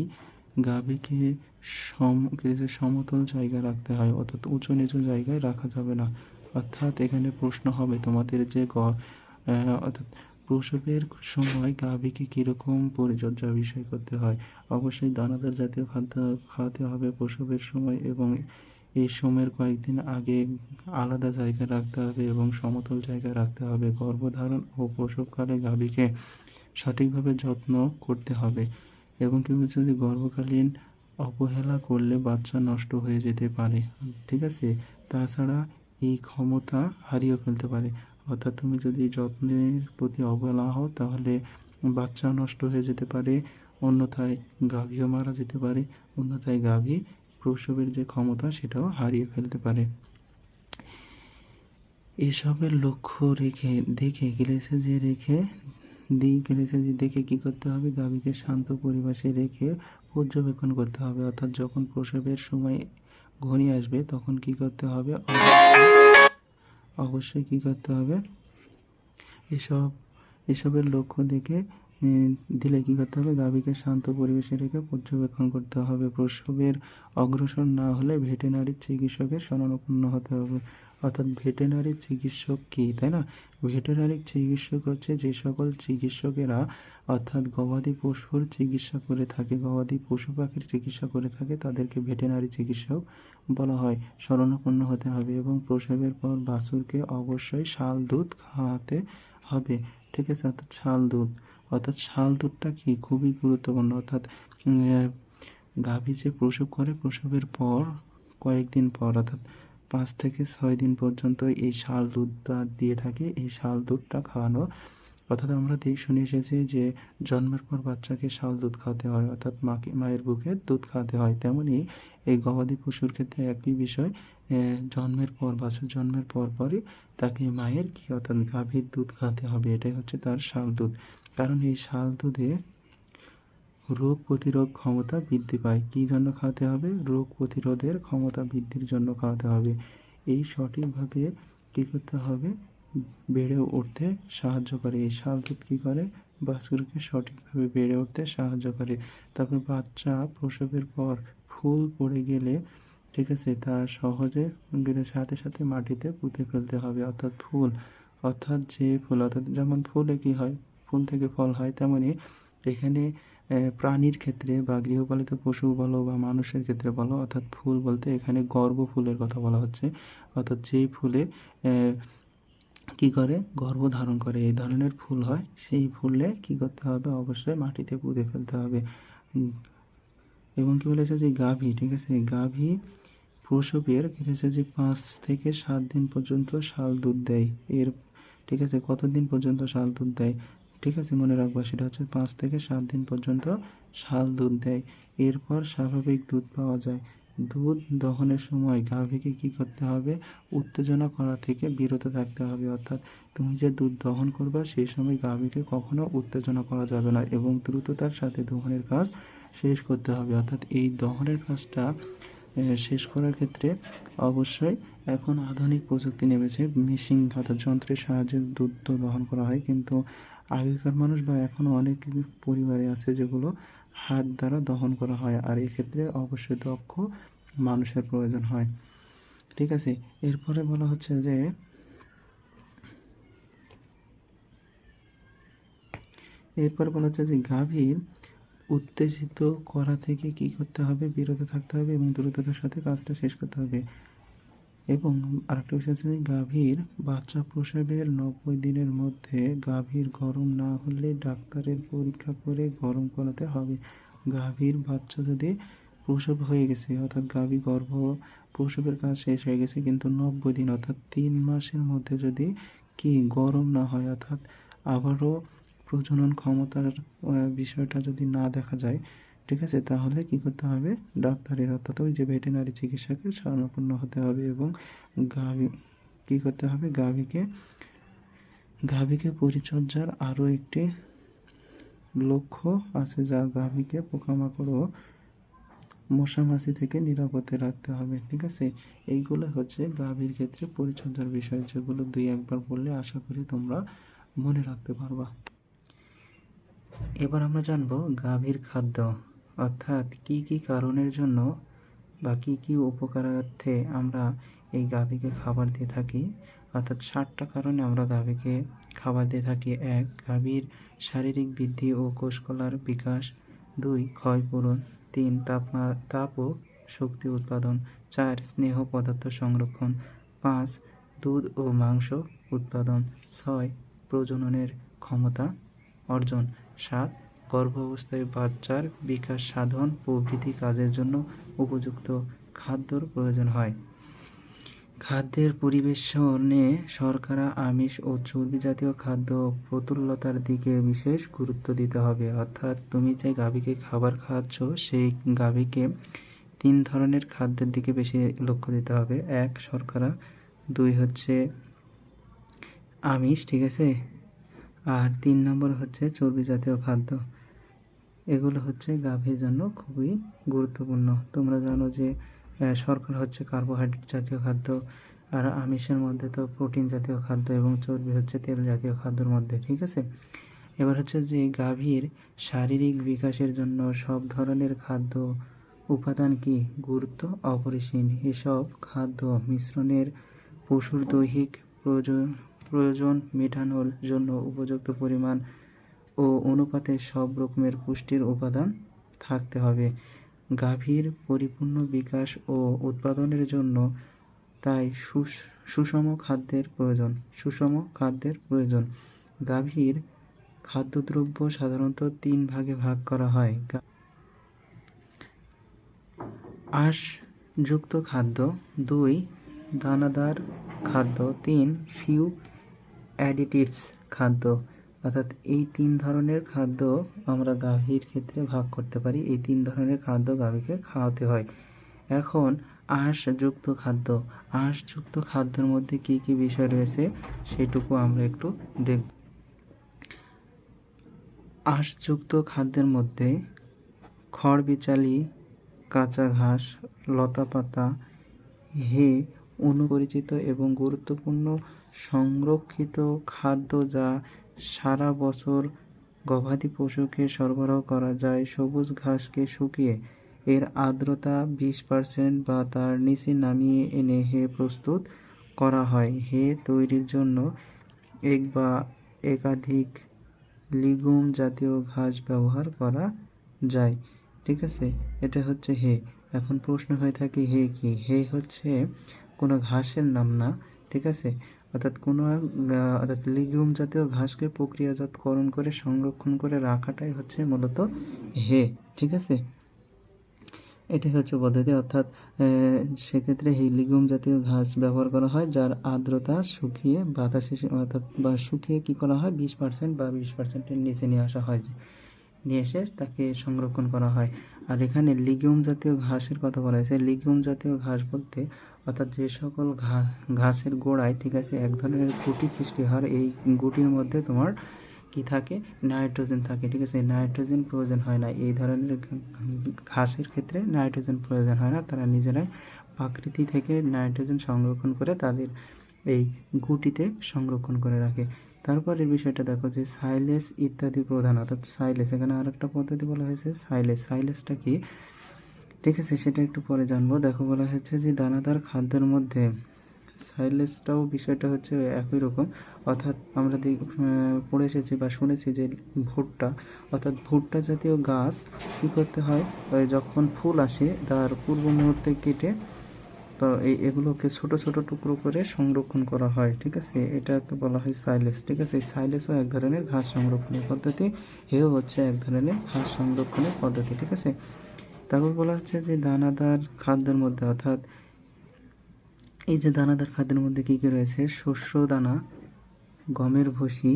গাভীকে সমতল জায়গায় রাখতে হয়, অর্থাৎ উঁচু নিচু জায়গায় রাখা যাবে না। অর্থাৎ এখানে প্রশ্ন হবে তোমাদের যে অর্থাৎ প্রসবের সময় গাভীকে কীরকম পরিচর্যা বিষয় করতে হয়। অবশ্যই দানাদার জাতীয় খাদ্য খাওয়াতে হবে প্রসবের সময়, এবং এই সময়ের কয়েকদিন আগে আলাদা জায়গায় রাখতে হবে এবং সমতল জায়গায় রাখতে হবে। গর্ভধারণ ও প্রসবকালে গাভীকে সঠিকভাবে যত্ন করতে হবে। এবং কি বলছে যে গর্ভকালীন অবহেলা করলে বাচ্চা নষ্ট হয়ে যেতে পারে, ঠিক আছে? তাছাড়া এই ক্ষমতা হারিয়ে ফেলতে পারে। অর্থাৎ তুমি যদি যত্নের প্রতি অবহেলা হও তাহলে বাচ্চা নষ্ট হয়ে যেতে পারে, অন্যথায় গাভীও মারা যেতে পারে, অন্যথায় গাভী প্রসবের যে ক্ষমতা সেটাও হারিয়ে ফেলতে পারে। এসবের লক্ষ্য দেখে কী করতে হবে, গাভীকে শান্ত পরিবেশে রেখে পর্যবেক্ষণ করতে হবে। অর্থাৎ যখন প্রসবের সময় ঘনিয়ে আসবে তখন কী করতে হবে, অবশ্যই কী করতে হবে, এসবের লক্ষ্য দেখে দিলে কী করতে হবে, গাভীকে শান্ত পরিবেশে রেখে পর্যবেক্ষণ করতে হবে। প্রসবের অগ্রসর না হলে ভেটেরিনারি চিকিৎসকের শরণাপন্ন হতে হবে। অর্থাৎ ভেটেরিনারি চিকিৎসক কী, তাই না? ভেটেরিনারি চিকিৎসক হচ্ছে যে সকল চিকিৎসকেরা অর্থাৎ গবাদি পশুর চিকিৎসা করে থাকে, গবাদি পশু পাখির চিকিৎসা করে থাকে, তাদেরকে ভেটেরিনারি চিকিৎসক বলা হয়। শরণাপন্ন হতে হবে এবং প্রসবের পর বাছুরকে অবশ্যই শাল দুধ খাওয়াতে হবে, ঠিক আছে? অর্থাৎ শাল দুধটা কি খুবই গুরুত্বপূর্ণ। অর্থাৎ গাভী যে প্রসব করে, প্রসবের পর কয়েকদিন পর অর্থাৎ 5 থেকে 6 দিন পর্যন্ত এই শাল দুধটা দিয়ে থাকে। এই শাল দুধটা খাওয়ানো, অর্থাৎ আমরা শুনে এসেছি যে জন্মের পর বাচ্চাকে শাল দুধ খাওয়াতে হয়, অর্থাৎ মায়ের বুকে দুধ খাওয়াতে হয়। তেমনি এই গবাদি পশুর ক্ষেত্রে একই বিষয়, বাছুর জন্মের পরই তাকে মায়ের অর্থাৎ গাভীর দুধ খাওয়াতে হবে। এটাই হচ্ছে তার শাল দুধ। কারণ এই শাল দুধে রোগ প্রতিরোধ ক্ষমতা বৃদ্ধি পায়। কী জন্য খাওয়াতে হবে? রোগ প্রতিরোধের ক্ষমতা বৃদ্ধির জন্য খাওয়াতে হবে। এই সঠিকভাবে কী করতে হবে, বেড়ে উঠতে সাহায্য করে। এই শাল দুধ কী করে, বাছুরকে সঠিকভাবে বেড়ে উঠতে সাহায্য করে। তারপর বাচ্চা প্রসবের পর ফুল পড়ে গেলে, ঠিক আছে, তা সহজে সাথে সাথে মাটিতে পুঁতে ফেলতে হবে। অর্থাৎ যেমন ফুলে কী হয়, ফুল থেকে ফল হয়, তেমনি এখানে প্রাণীর ক্ষেত্রে বা গৃহপালিত পশু বলো বা মানুষের ক্ষেত্রে বলো, অর্থাৎ ফুল বলতে এখানে গর্ভ ফুলের কথা বলা হচ্ছে। অর্থাৎ যেই ফুলে কী করে, গর্ভধারণ করে, এই ধরনের ফুল হয়, সেই ফুলে কী করতে হবে, অবশ্যই মাটিতে পুঁতে ফেলতে হবে। এবং কী বলেছে যে গাভী, ঠিক আছে, গাভী প্রসবের যে 5 থেকে 7 দিন পর্যন্ত শাল দুধ দেয়। ঠিক আছে, কতদিন পর্যন্ত শাল দুধ দেয়, ঠিক আছে, মনে রাখবা, সেটা হচ্ছে 5 থেকে 7 দিন পর্যন্ত শাল দুধ দেয়। এরপর স্বাভাবিক দুধ পাওয়া যায়। দুধ দহনের সময় গাভীকে কী করতে হবে, উত্তেজনা করা থেকে বিরত থাকতে হবে। অর্থাৎ তুমি যে দুধ দহন করবা সেই সময় গাভীকে কখনো উত্তেজনা করা যাবে না এবং দ্রুততার সাথে দহনের কাজ শেষ করতে হবে। অর্থাৎ এই দহনের কাজটা শেষ করার ক্ষেত্রে অবশ্যই এখন আধুনিক প্রযুক্তি নেমেছে, মেশিন অর্থাৎ যন্ত্রের সাহায্যে দুধ দহন করা হয়। কিন্তু আগেকার মানুষ বা এখনও অনেক পরিবারে আছে যেগুলো হাত দ্বারা দহন করা হয়, আর এক্ষেত্রে অবশ্যই দক্ষ মানুষের প্রয়োজন হয়, ঠিক আছে। এরপরে বলা হচ্ছে যে এরপর বলা হচ্ছে যে গাভীর উত্তেজিত করা থেকে কি করতে হবে, বিরত থাকতে হবে এবং দ্রুততার সাথে কাজটা শেষ করতে হবে। এবং আরেকটা বিষয় হচ্ছে যে গাভীর বাচ্চা প্রসবের 90 দিনের মধ্যে গাভীর গরম না হলে ডাক্তারের পরীক্ষা করে গরম করাতে হবে। গাভীর বাচ্চা যদি প্রসব হয়ে গেছে, অর্থাৎ গাভী প্রসবের কাজ শেষ হয়ে গেছে, কিন্তু 90 দিন অর্থাৎ 3 মাসের মধ্যে যদি কি গরম না হয়, অর্থাৎ আবারও প্রজনন ক্ষমতার বিষয়টা যদি না দেখা যায়, ঠিক আছে, তাহলে কি করতে হবে, ডাক্তারের অর্থাৎ ওই যে ভেটেরিনারি চিকিৎসকের শরণাপন্ন হতে হবে এবং গাভী কী করতে হবে, গাভীকে পরিচর্যার আরও একটি লক্ষ্য আছে, যা গাভীকে পোকামাকড় ও মশামাছি থেকে নিরাপদে রাখতে হবে। ঠিক আছে, এইগুলো হচ্ছে গাভীর ক্ষেত্রে পরিচর্যার বিষয়, যেগুলো 2-1বার বললে আশা করি তোমরা মনে রাখতে পারবা। এবার আমরা জানবো গাভীর খাদ্য, অর্থাৎ কি কি কারণের জন্য বা কি কি উপকারার্থে আমরা এই গাভীকে খাবার দিয়ে থাকি। অর্থাৎ 7টা কারণে আমরা গাভীকে খাবার দিয়ে থাকি। 1. গাভীর শারীরিক বৃদ্ধি ও কোষকলার বিকাশ। 2. ক্ষয়পূরণ। 3. তাপ ও শক্তি উৎপাদন। 4. স্নেহ পদার্থ সংরক্ষণ। 5. দুধ ও মাংস উৎপাদন। 6. প্রজননের ক্ষমতা অর্জন। 7. গর্ভাবস্থায় বাচ্চার বিকাশ সাধন প্রভৃতি কাজের জন্য উপযুক্ত খাদ্যর প্রয়োজন হয়। খাদ্যের পরিবেশনে শর্করা, আমিষ ও চর্বি জাতীয় খাদ্য প্রতুলতার দিকে বিশেষ গুরুত্ব দিতে হবে। অর্থাৎ তুমি যে গাভীকে খাবার খাওয়াচ্ছ, সেই গাভীকে 3 ধরনের খাদ্যের দিকে বেশি লক্ষ্য দিতে হবে। 1. শর্করা। 2 হচ্ছে আমিষ, ঠিক আছে, আর 3 নম্বর হচ্ছে চর্বি জাতীয় খাদ্য। এগুলো হচ্ছে গাভীর জন্য খুবই গুরুত্বপূর্ণ। তোমরা জানো যে শর্করা হচ্ছে কার্বোহাইড্রেট জাতীয় খাদ্য, আর আমিষের মধ্যে তো প্রোটিন জাতীয় খাদ্য এবং চর্বি হচ্ছে তেল জাতীয় খাদ্যের মধ্যে। ঠিক আছে, এবার হচ্ছে যে গাভীর শারীরিক বিকাশের জন্য সব ধরনের খাদ্য উপাদান কি গুরুত্ব অপরিসীম। এসব খাদ্য মিশ্রণের পশুর দৈহিক প্রয়োজন মেটানোর জন্য উপযুক্ত পরিমাণ ও অনুপাতে সব রকমের পুষ্টির উপাদান থাকতে হবে। গাভীর পরিপূর্ণ বিকাশ ও উৎপাদনের জন্য তাই সুষম খাদ্যের প্রয়োজন। গাভীর খাদ্যদ্রব্য সাধারণত 3 ভাগে ভাগ করা হয়। আঁশযুক্ত খাদ্য। 2. দানাদার খাদ্য। 3. ফিউ অ্যাডিটিভস খাদ্য। অর্থাৎ এই 3 ধরনের খাদ্য আমরা গাভীর ক্ষেত্রে ভাগ করতে পারি। এই 3 ধরনের খাদ্য গাভীকে খাওয়াতে হয়। এখন আঁশযুক্ত খাদ্য। আঁশযুক্ত খাদ্যের মধ্যে কি কি বিষয় রয়েছে সেটুকু আমরা একটু দেখব। আঁশযুক্ত খাদ্যের মধ্যে খড়বিচালি, কাঁচা ঘাস, লতাপাতা, হে অনুপরিচিত এবং গুরুত্বপূর্ণ সংরক্ষিত খাদ্য যা সারা বছর গবাদি পশুকে সরবরাহ করা যায়। সবুজ ঘাসকে শুকিয়ে এর আর্দ্রতা 20% বা তার নিচে নামিয়ে এনে হে প্রস্তুত করা হয়। হে তৈরির জন্য এক বা একাধিক লিগুম জাতীয় ঘাস ব্যবহার করা যায়। ঠিক আছে, এটা হচ্ছে হে। এখন প্রশ্ন হয়ে থাকে হে কি? হে হচ্ছে কোনো ঘাসের নাম না, ঠিক আছে, অর্থাৎ লিগুম জাতীয় ঘাসকে প্রক্রিয়াজাতকরণ করে সংরক্ষণ করে রাখাটাই হচ্ছে মূলত হে। ঠিক আছে, এটাই হচ্ছে পদ্ধতি। অর্থাৎ সেক্ষেত্রে এই লিগুম জাতীয় ঘাস ব্যবহার করা হয় যার আর্দ্রতা শুকিয়ে বাতাসে শুকিয়ে কী করা হয় 20% বা 20%-এর নিচে নিয়ে আসা হয়, নিয়ে এসে তাকে সংরক্ষণ করা হয়। আর এখানে লিগুম জাতীয় ঘাসের কথা বলা হয়েছে। লিগুম জাতীয় ঘাস বলতে অর্থাৎ যে সকল ঘাসের গোড়ায়, ঠিক আছে, এক ধরনের গুটি সৃষ্টি হয়, এই গুটির মধ্যে তোমার কি থাকে, নাইট্রোজেন থাকে। ঠিক আছে, নাইট্রোজেন প্রয়োজন হয় না এই ধরনের ঘাসের ক্ষেত্রে, নাইট্রোজেন প্রয়োজন হয় না, তারা নিজেরাই প্রকৃতি থেকে নাইট্রোজেন সংরক্ষণ করে তাদের এই গুটিতে সংরক্ষণ করে রাখে। তারপরের বিষয়টা দেখো যে সাইলেজ ইত্যাদি প্রধান, অর্থাৎ সাইলেজ, এখানে আরেকটা পদ্ধতি বলা হয়েছে সাইলেজ। সাইলেজটা কি, ঠিক আছে, সেটা একটু পরে জানবো। দেখো বলা হয়েছে যে দানাদার খাদ্যের মধ্যে সাইলেজটাও বিষয়টা হচ্ছে একই রকম, অর্থাৎ আমরা পড়ে এসেছি বা শুনেছি যে ভুট্টা, অর্থাৎ ভুট্টা জাতীয় গাছ কী করতে হয়, যখন ফুল আসে তার পূর্ব মুহূর্তে কেটে তো এগুলোকে ছোট ছোট টুকরো করে সংরক্ষণ করা হয়, ঠিক আছে, এটাকে বলা হয় সাইলেজ, ঠিক আছে। সাইলেজও এক ধরনের ঘাস সংরক্ষণের পদ্ধতি, এও হচ্ছে এক ধরনের ঘাস সংরক্ষণের পদ্ধতি, ঠিক আছে। তারপর বলা হচ্ছে যে দানাদার খাদ্যের মধ্যে, অর্থাৎ এই যে দানাদার খাদ্যের মধ্যে কী কী রয়েছে, শস্য দানা, গমের ভুসি,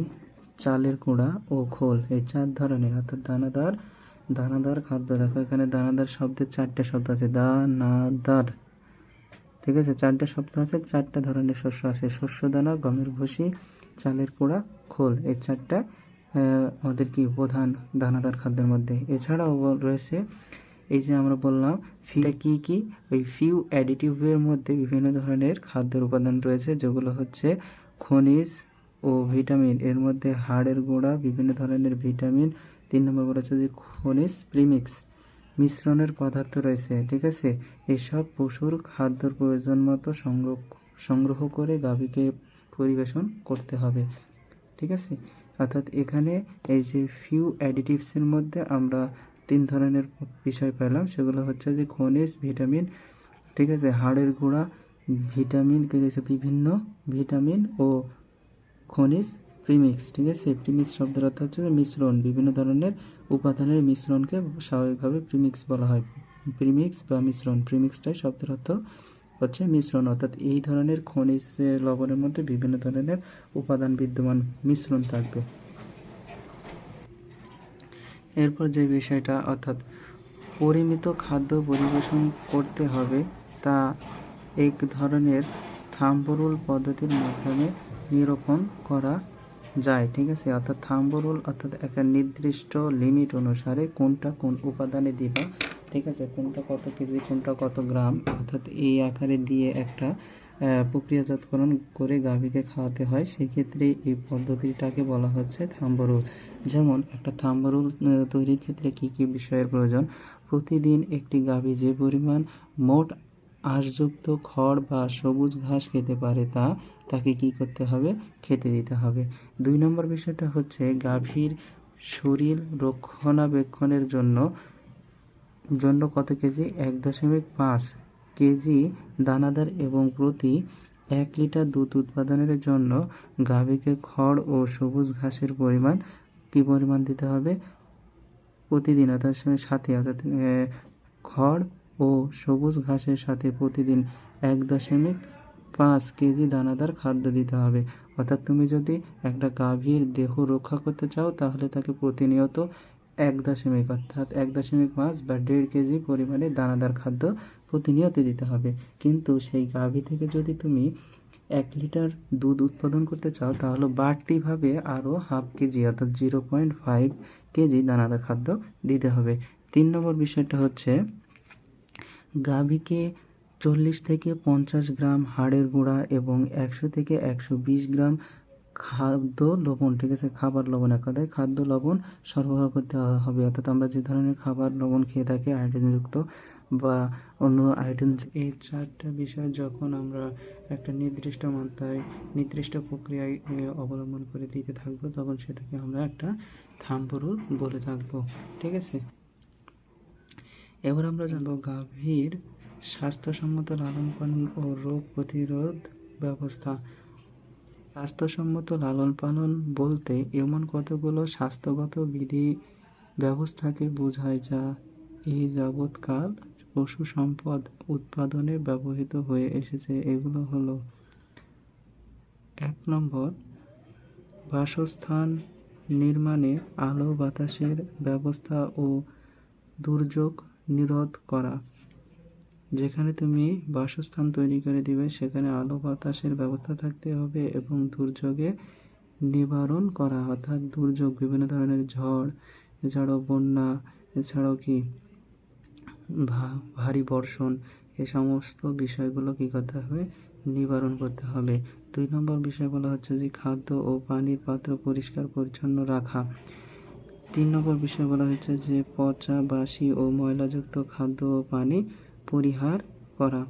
চালের কুঁড়া ও খোল, এই 4 ধরনের, অর্থাৎ দানাদার খাদ্য। দেখো এখানে দানাদার শব্দের 4টে শব্দ আছে, দানাদার, ঠিক আছে, 4টে শব্দ আছে, 4টা ধরনের শস্য আছে, শস্য দানা, গমের ভুসি, চালের কুঁড়া, খোল, এই 4টা আমাদের কি প্রধান দানাদার খাদ্যের মধ্যে। এছাড়াও রয়েছে এই যে আমরা বললাম কি কি, ওই ফিউ অ্যাডিটিভের মধ্যে বিভিন্ন ধরনের খাদ্যের উপাদান রয়েছে, যেগুলো হচ্ছে খনিজ ও ভিটামিন। এর মধ্যে হাড়ের গুঁড়া, বিভিন্ন ধরনের ভিটামিন, 3 নম্বর বলেছে যে খনিজ প্রিমিক্স মিশ্রণের পদার্থ রয়েছে, ঠিক আছে। এসব পশুর খাদ্যর প্রয়োজন মতো সংগ্রহ করে গাভীকে পরিবেশন করতে হবে, ঠিক আছে। অর্থাৎ এখানে এই যে ফিউ অ্যাডিটিভসের মধ্যে আমরা 3 ধরনের বিষয় পেলাম, সেগুলো হচ্ছে যে খনিজ, ভিটামিন, ঠিক আছে, হাড়ের গুঁড়া, ভিটামিন, বিভিন্ন ভিটামিন ও খনিজ প্রিমিক্স, ঠিক আছে। প্রিমিক্স শব্দের অর্থ হচ্ছে যে মিশ্রণ, বিভিন্ন ধরনের উপাদানের মিশ্রণকে স্বাভাবিকভাবে প্রিমিক্স বলা হয়। প্রিমিক্স বা মিশ্রণ, প্রিমিক্সটাই শব্দের অর্থ হচ্ছে মিশ্রণ, অর্থাৎ এই ধরনের খনিজ লবণের মধ্যে বিভিন্ন ধরনের উপাদান বিদ্যমান মিশ্রণ থাকবে। এরপর যে বিষয়টা, অর্থাৎ পরিমিত খাদ্য পরিবেশন করতে হবে, তা এক ধরনের থাম্ব রুল পদ্ধতির মাধ্যমে নিরূপণ করা যায়, ঠিক আছে। অর্থাৎ থাম্ব রুল অর্থাৎ একটা নির্দিষ্ট লিমিট অনুসারে কোনটা কোন উপাদানে দিবা, ঠিক আছে, কোনটা কত কেজি, কোনটা কত গ্রাম, অর্থাৎ এই আকারে দিয়ে একটা প্রক্রিয়াজাতকরণ করে গাভীকে খাওয়াতে হয়। সেক্ষেত্রে এই পদ্ধতিটাকে বলা হচ্ছে থাম্ব রুল। যেমন একটা থাম্ব রুল তৈরির ক্ষেত্রে কী কী বিষয়ের প্রয়োজন, প্রতিদিন একটি গাভী যে পরিমাণ মোট আঁশযুক্ত খড় বা সবুজ ঘাস খেতে পারে তাকে কি করতে হবে, খেতে দিতে হবে। 2 নম্বর বিষয়টা হচ্ছে গাভীর শরীর রক্ষণাবেক্ষণের জন্য কত কেজি, 1.5 কেজি দানাদার এবং প্রতি 1 লিটার দুধ উৎপাদনের জন্য গাভীকে খড় ও সবুজ ঘাসের পরিমাণ কি পরিমাণ দিতে হবে প্রতিদিন, অর্থাৎ সাথে, অর্থাৎ খড় ও সবুজ ঘাসের সাথে প্রতিদিন 1.5 কেজি দানাদার খাদ্য দিতে হবে। অর্থাৎ তুমি যদি একটা গাভীর দেহ রক্ষা করতে চাও তাহলে তাকে প্রতিনিয়ত 1.5 বা 1.5 কেজি পরিমাণে দানাদার খাদ্য প্রতিনিয়ত দিতে হবে। কিন্তু সেই গাভী থেকে যদি তুমি 1 লিটার দুধ উৎপাদন করতে চাও তাহলে বাড়তিভাবে আরও হাফ কেজি অর্থাৎ 0.5 কেজি দানাদার খাদ্য দিতে হবে। 3 নম্বর বিষয়টা হচ্ছে গাভীকে 40 থেকে 50 গ্রাম হাড়ের গুঁড়া এবং 100 থেকে 120 গ্রাম খাদ্য লবণ, ঠিক আছে, খাবার লবণ, এক কথায় খাদ্য লবণ সরবরাহ করতে হবে। অর্থাৎ আমরা যে ধরনের খাবার লবণ খেয়ে থাকি আয়োডিনযুক্ত বা অন্য আয়োডিন, এই 4টা বিষয় যখন আমরা একটা নির্দিষ্ট মাত্রায় নির্দিষ্ট প্রক্রিয়ায় অবলম্বন করে দিতে থাকবো তখন সেটাকে আমরা একটা থাম্ব রুল বলে থাকবো, ঠিক আছে। এবার আমরা জানবো গাভীর স্বাস্থ্যসম্মত লালন পালন ও রোগ প্রতিরোধ ব্যবস্থা। স্বাস্থ্যসম্মত লালন পালন বলতে এমন কতগুলো স্বাস্থ্যগত বিধি ব্যবস্থাকে বোঝায় যা এই যাবৎকাল পশু সম্পদ উৎপাদনে ব্যবহৃত হয়ে এসেছে। এগুলো হলো 1 নম্বর, বাসস্থান নির্মাণে আলো বাতাসের ব্যবস্থা ও দুর্যোগ নিরোধ করা। যেখানে তুমি বাসস্থান তৈরি করে দিবে সেখানে আলো বাতাসের ব্যবস্থা থাকতে হবে এবং দুর্যোগে নিবারণ করা, অর্থাৎ দুর্যোগ বিভিন্ন ধরনের ঝড়, এছাড়াও বন্যা, এছাড়াও কি ভারী বর্ষণ, এই সমস্ত বিষয়গুলো কী করতে হবে, নিবারণ করতে হবে। 2 নম্বর বিষয় বলা হচ্ছে যে খাদ্য ও পানির পাত্র পরিষ্কার পরিচ্ছন্ন রাখা। 3 নম্বর বিষয় বলা হচ্ছে যে পচা, বাসি ও ময়লাযুক্ত খাদ্য ও পানি পরিহার করা।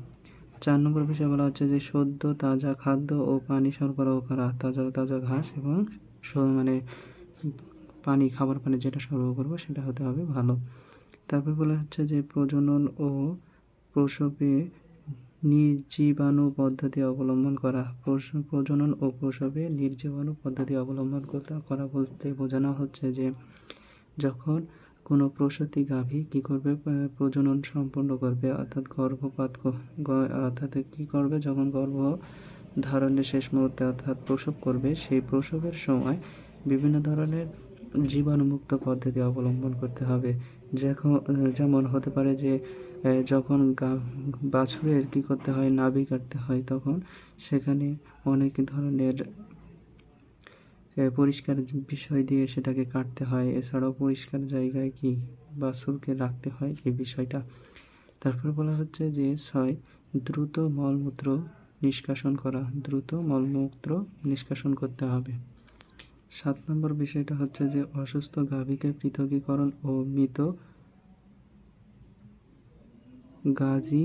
4 নম্বর বিষয় বলা হচ্ছে যে সদ্য তাজা খাদ্য ও পানি সরবরাহ করা, তাজা তাজা ঘাস এবং মানে পানি, খাবার পানি যেটা সরবরাহ করবো সেটা হতে হবে ভালো। তারপর বলা হচ্ছে যে প্রজনন ও প্রসবে নির্জীবাণু পদ্ধতি অবলম্বন করা। প্রজনন ও প্রসবে নির্জীবাণু পদ্ধতি অবলম্বন করা বলতে বোঝানো হচ্ছে যে যখন কোনো প্রসূতি গাভী কী করবে, প্রজনন সম্পন্ন করবে, অর্থাৎ অর্থাৎ কী করবে, যখন গর্ভ ধারণের শেষ মুহূর্তে অর্থাৎ প্রসব করবে, সেই প্রসবের সময় বিভিন্ন ধরনের জীবাণুমুক্ত পদ্ধতি অবলম্বন করতে হবে। যেমন হতে পারে যে যখন বাছুরের কী করতে হয়, নাভি কাটতে হয়, তখন সেখানে অনেক ধরনের পরিষ্কার বিষয় দিয়ে সেটাকে কাটতে হয়। এছাড়াও পরিষ্কার জায়গায় কি বাছুরকে রাখতে হয়, এই বিষয়টা। তারপর বলা হচ্ছে যে 6 দ্রুত মলমূত্র নিষ্কাশন করা, দ্রুত মলমূত্র নিষ্কাশন করতে হবে। 7 নম্বর বিষয়টা হচ্ছে যে অসুস্থ গাভীকে পৃথকীকরণ ও মৃত গাজী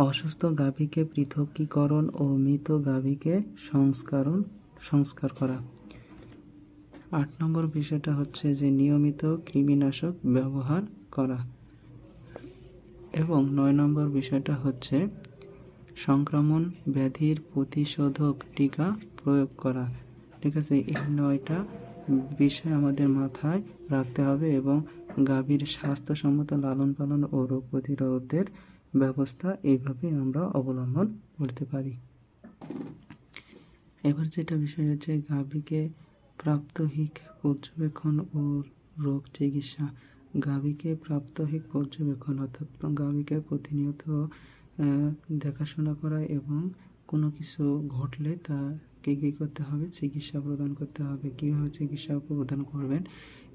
অসুস্থ গাভীকে পৃথকীকরণ ও মৃত গাভীকে সংস্কার করা। 8 নম্বর বিষয়টা হচ্ছে যে নিয়মিত কৃমিনাশক ব্যবহার করা। এবং 9 নম্বর বিষয়টা হচ্ছে সংক্রমণ ব্যাধির প্রতিষেধক টিকা প্রয়োগ করা। ঠিক আছে, এই 9টা বিষয় আমাদের মাথায় রাখতে হবে এবং গাভীর স্বাস্থ্যসম্মত লালন পালন ও রোগ প্রতিরোধের ব্যবস্থা এইভাবে আমরা অবলম্বন করতে পারি। এবার যেটা বিষয় হচ্ছে গাভীকে প্রাত্যহিক পর্যবেক্ষণ ও রোগ চিকিৎসা। গাভীকে প্রাত্যহিক পর্যবেক্ষণ অর্থাৎ গাভীকে প্রতিনিয়ত দেখাশোনা করা এবং কোনো কিছু ঘটলে তাকে কী করতে হবে, চিকিৎসা প্রদান করতে হবে। কীভাবে চিকিৎসা প্রদান করবেন,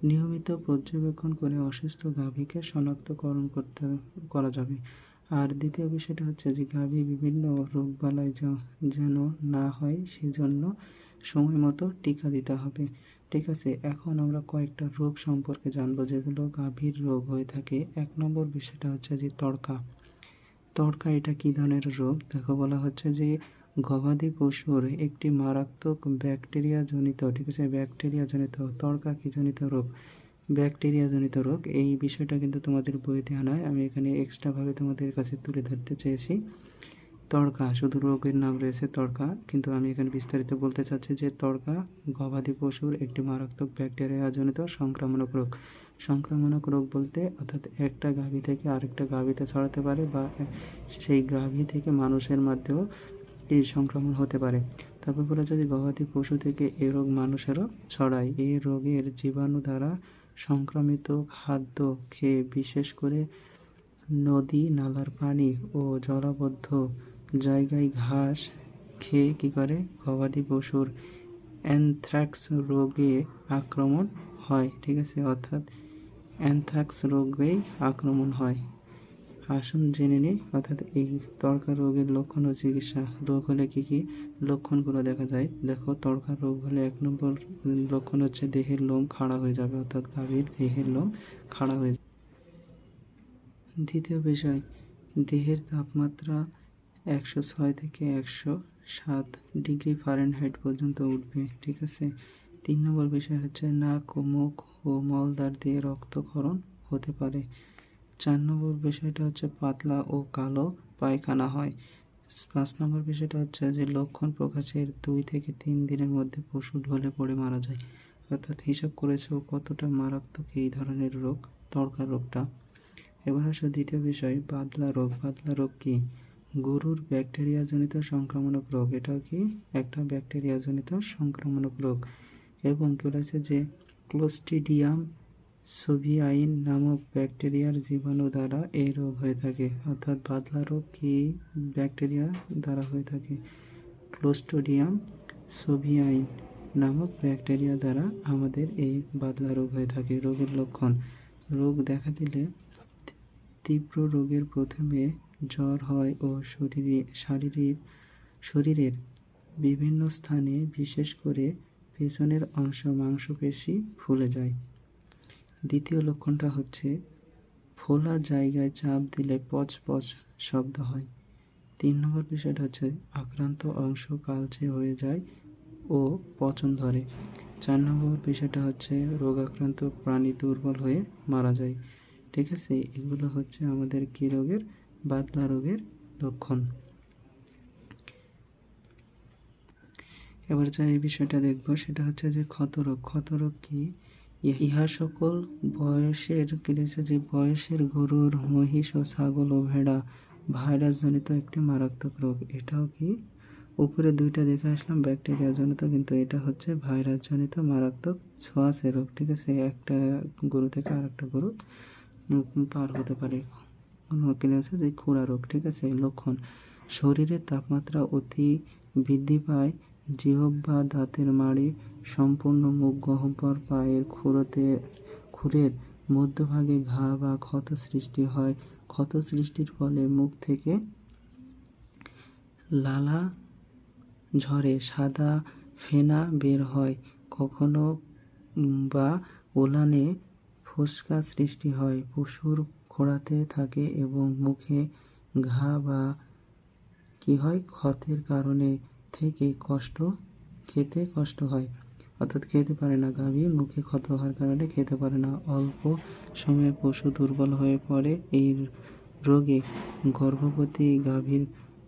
নিয়মিত পর্যবেক্ষণ করে অসুস্থ গাভীকে শনাক্তকরণ করা যাবে। আর দ্বিতীয় বিষয়টা হচ্ছে যে গাভী বিভিন্ন রোগবালাই যেন না হয় সেজন্য সময় মতো টিকা দিতে হবে। ঠিক আছে, এখন আমরা কয়েকটা রোগ সম্পর্কে জানবো যেগুলো গাভীর রোগ হয়ে থাকে। 1 নম্বর বিষয়টা হচ্ছে যে তড়কা এটা কী ধরনের রোগ দেখো, বলা হচ্ছে যে গবাদি পশুর একটি মারাত্মক ব্যাকটেরিয়াজনিত, ঠিক আছে, ব্যাকটেরিয়াজনিত তড়কা কী জনিত রোগ, ব্যাকটেরিয়াজনিত রোগ। এই বিষয়টা কিন্তু তোমাদের বইতে আনায়, আমি এখানে এক্সট্রাভাবে তোমাদের কাছে তুলে ধরতে চেয়েছি। তড়কা শুধু রোগের নাম রয়েছে তড়কা, কিন্তু আমি এখানে বিস্তারিত বলতে চাচ্ছি যে তড়কা গবাদি পশুর একটি মারাত্মক ব্যাকটেরিয়াজনিত সংক্রামক রোগ। সংক্রামক রোগ বলতে অর্থাৎ একটা গাভী থেকে আরেকটা গাভীতে ছড়াতে পারে বা সেই গাভী থেকে মানুষের মধ্যেও এই সংক্রমণ হতে পারে। তারপর বলেছে যে গবাদি পশু থেকে এই রোগ মানুষেরও ছড়ায়। এই রোগের জীবাণু দ্বারা সংক্রমিত খাদ্য খেয়ে, বিশেষ করে নদী নালার পানি ও জলাবদ্ধ জায়গায় ঘাস খেয়ে কী করে, গবাদি পশুর অ্যানথ্রাক্স রোগে আক্রমণ হয়। ঠিক আছে, অর্থাৎ অ্যানথ্রাক্স রোগেই আক্রমণ হয়। আসুন জেনে নিই অর্থাৎ এই তড়কা রোগের লক্ষণ ও চিকিৎসা। রোগ হলে কী কী লক্ষণগুলো দেখা যায় দেখো। তড়কা রোগ হলে 1 নম্বর লক্ষণ হচ্ছে দেহের লোম খাড়া হয়ে যাবে, অর্থাৎ গাভীর দেহের লোম খাড়া হয়ে যাবে। দ্বিতীয় বিষয়, দেহের তাপমাত্রা 106 থেকে 107 ডিগ্রি ফারেনহাইট পর্যন্ত উঠবে। ঠিক আছে। 3 নম্বর বিষয় হচ্ছে নাক ও মুখ ও মলদ্বার দিয়ে রক্তক্ষরণ হতে পারে। 4 নম্বর বিষয়টা হচ্ছে পাতলা ও কালো পায়খানা হয়। 5 নম্বর বিষয়টা হচ্ছে যে লক্ষণ প্রকাশের 2 থেকে 3 দিনের মধ্যে পশু ঢলে পড়ে মারা যায়। অর্থাৎ হিসাব করেছে কতটা মারাত্মক এই ধরনের রোগ, তড়কা রোগটা। এবার আসে দ্বিতীয় বিষয়, বাদলা রোগ। বাদলা রোগ কি? গরুর ব্যাকটেরিয়াজনিত সংক্রামক রোগ। এটাও কি একটা ব্যাকটেরিয়াজনিত সংক্রামক রোগ। এবং বলেছে যে ক্লোস্ট্রিডিয়াম সোভিয়াইন নামক ব্যাকটেরিয়ার জীবাণু দ্বারা এই রোগ হয়ে থাকে। অর্থাৎ বাদলা রোগ কি ব্যাকটেরিয়া দ্বারা হয়ে থাকে? ক্লোস্ট্রিডিয়াম সোভিয়াইন নামক ব্যাকটেরিয়া দ্বারা আমাদের এই বাদলা রোগ হয়ে থাকে। রোগের লক্ষণ, রোগ দেখা দিলে তীব্র রোগের প্রথমে জ্বর হয় ও শরীরের বিভিন্ন স্থানে বিশেষ করে পেছনের অংশ মাংসপেশি ফুলে যায়। দ্বিতীয় লক্ষণটা হচ্ছে ফোলা জায়গায় চাপ দিলে পচ পচ শব্দ হয়। 3 নম্বর বিষয়টা হচ্ছে আক্রান্ত অংশ কালচে হয়ে যায় ও পচন ধরে। 4 নম্বর বিষয়টা হচ্ছে রোগাক্রান্ত প্রাণী দুর্বল হয়ে মারা যায়। ঠিক আছে, এগুলো হচ্ছে আমাদের কী রোগের? বাতলা রোগের লক্ষণ। এবার যা এই বিষয়টা দেখব সেটা হচ্ছে যে ক্ষতরোগ। ক্ষতরোগ কি? ইহা সকল বয়সের যে বয়সের গরুর, মহিষ ও ছাগল ও ভেড়া ভাইরাস জনিত একটি মারাত্মক রোগ। এটাও কি? উপরে দুইটা দেখে আসলাম ব্যাকটেরিয়া জনিত, কিন্তু এটা হচ্ছে ভাইরাস জনিত মারাত্মক ছোঁয়াচে রোগ। ঠিক আছে, একটা গরু থেকে আরেকটা গরু পার হতে পারে। আছে যে খুরা রোগ। ঠিক আছে, লক্ষণ শরীরের তাপমাত্রা অতি বৃদ্ধি পায়, জিহ্বা দাঁতের মাড়ি, সম্পূর্ণ মুখ গহ্বর, পায়ের খুরের মধ্যভাগে ঘা বা ক্ষত সৃষ্টি হয়। ক্ষত সৃষ্টির ফলে মুখ থেকে লালা ঝরে, সাদা ফেনা বের হয়, কখনো বা ওলানে ফোসকা সৃষ্টি হয়। পশুর খোঁড়াতে থাকে এবং মুখে ঘা বা কি হয়? ক্ষতের কারণে থেকে খেতে কষ্ট হয়, অর্থাৎ খেতে পারে না। গাভী মুখে ক্ষত হওয়ার কারণে খেতে পারে না। অল্প সময়ে পশু দুর্বল হয়ে পড়ে। এই রোগে গর্ভবতী গাভীর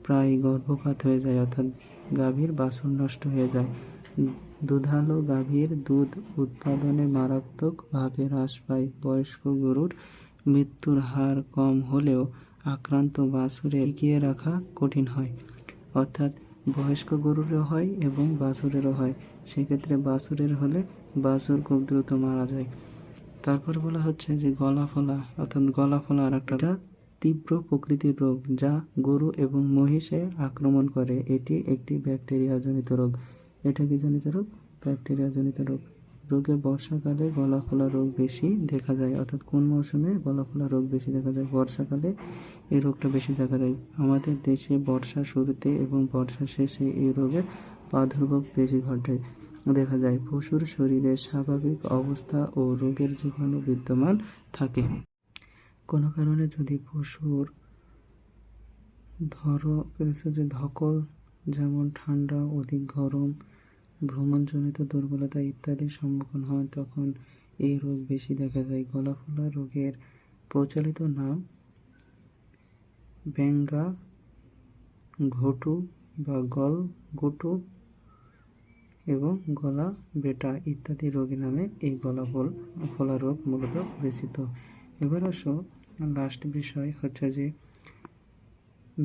প্রায় গর্ভপাত হয়ে যায়, অর্থাৎ গাভীর বাছুর নষ্ট হয়ে যায়। দুধালো গাভীর দুধ উৎপাদনে মারাত্মকভাবে হ্রাস পায়। বয়স্ক গরুর মৃত্যুর হার কম হলেও আক্রান্ত বাছুরের টিকিয়ে রাখা কঠিন হয়, অর্থাৎ বয়স্ক গরুরও হয় এবং বাছুরেরও হয়। সেক্ষেত্রে বাছুরের হলে বাছুর খুব দ্রুত মারা যায়। তারপর বলা হচ্ছে যে গলা ফোলা, অর্থাৎ গলা ফোলা আর একটা তীব্র প্রকৃতির রোগ যা গরু এবং মহিষে আক্রমণ করে। এটি একটি ব্যাকটেরিয়া জনিত রোগ। এটা কি জনিত রোগ? ব্যাকটেরিয়া জনিত রোগ। রোগে বর্ষাকালে গলা ফোলা রোগ বেশি দেখা যায়, অর্থাৎ কোন মৌসুমে গলা ফোলা রোগ বেশি দেখা যায়? বর্ষাকালে এই রোগটা বেশি দেখা যায়। আমাদের দেশে বর্ষার শুরুতে এবং বর্ষার শেষে এই রোগের প্রাদুর্ভাব বেশি দেখা যায়। পশুর শরীরে স্বাভাবিক অবস্থা ও রোগের জীবাণু বিদ্যমান থাকে। কোনো কারণে যদি পশুর ধকল, যেমন ঠান্ডা, অধিক গরম, ভ্রমণজনিত দুর্বলতা ইত্যাদির সম্মুখীন হয়, তখন এই রোগ বেশি দেখা যায়। গলা ফোলা রোগের প্রচলিত নাম ব্যাঙ্গা ঘোটু বা গলঘোটু এবং গলা বেটা ইত্যাদি রোগের নামে এই গলা ফোলা রোগ মূলত পরিচিত। এবার আসো লাস্ট বিষয় হচ্ছে যে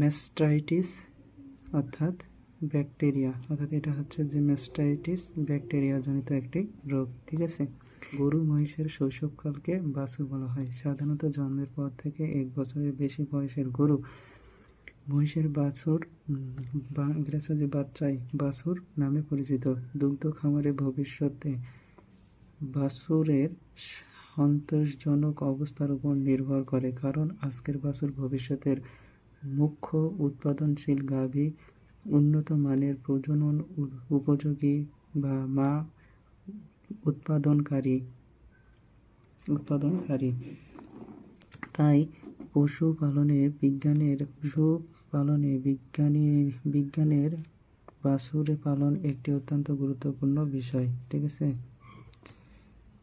ম্যাস্টাইটিস, অর্থাৎ ব্যাকটেরিয়া, অর্থাৎ এটা হচ্ছে যে ম্যাস্টাইটিস ব্যাকটেরিয়া জনিত একটি রোগ। ঠিক আছে, গরু মহিষের শৈশবকালকে বাছুর বলা হয়। সাধারণত জন্মের পর থেকে 1 বছরের বেশি বয়সের গরু মহিষের বাছুর নামে পরিচিত। দুগ্ধ খামারে ভবিষ্যতে বাছুরের সন্তোষজনক অবস্থার উপর নির্ভর করে, কারণ আজকের বাছুর ভবিষ্যতের মুখ্য উৎপাদনশীল গাভী, উন্নত মানের প্রজনন উপযোগী বা মা উৎপাদনকারী। তাই পশু পালনে বিজ্ঞানের বাছুর পালন একটি অত্যন্ত গুরুত্বপূর্ণ বিষয়। ঠিক আছে,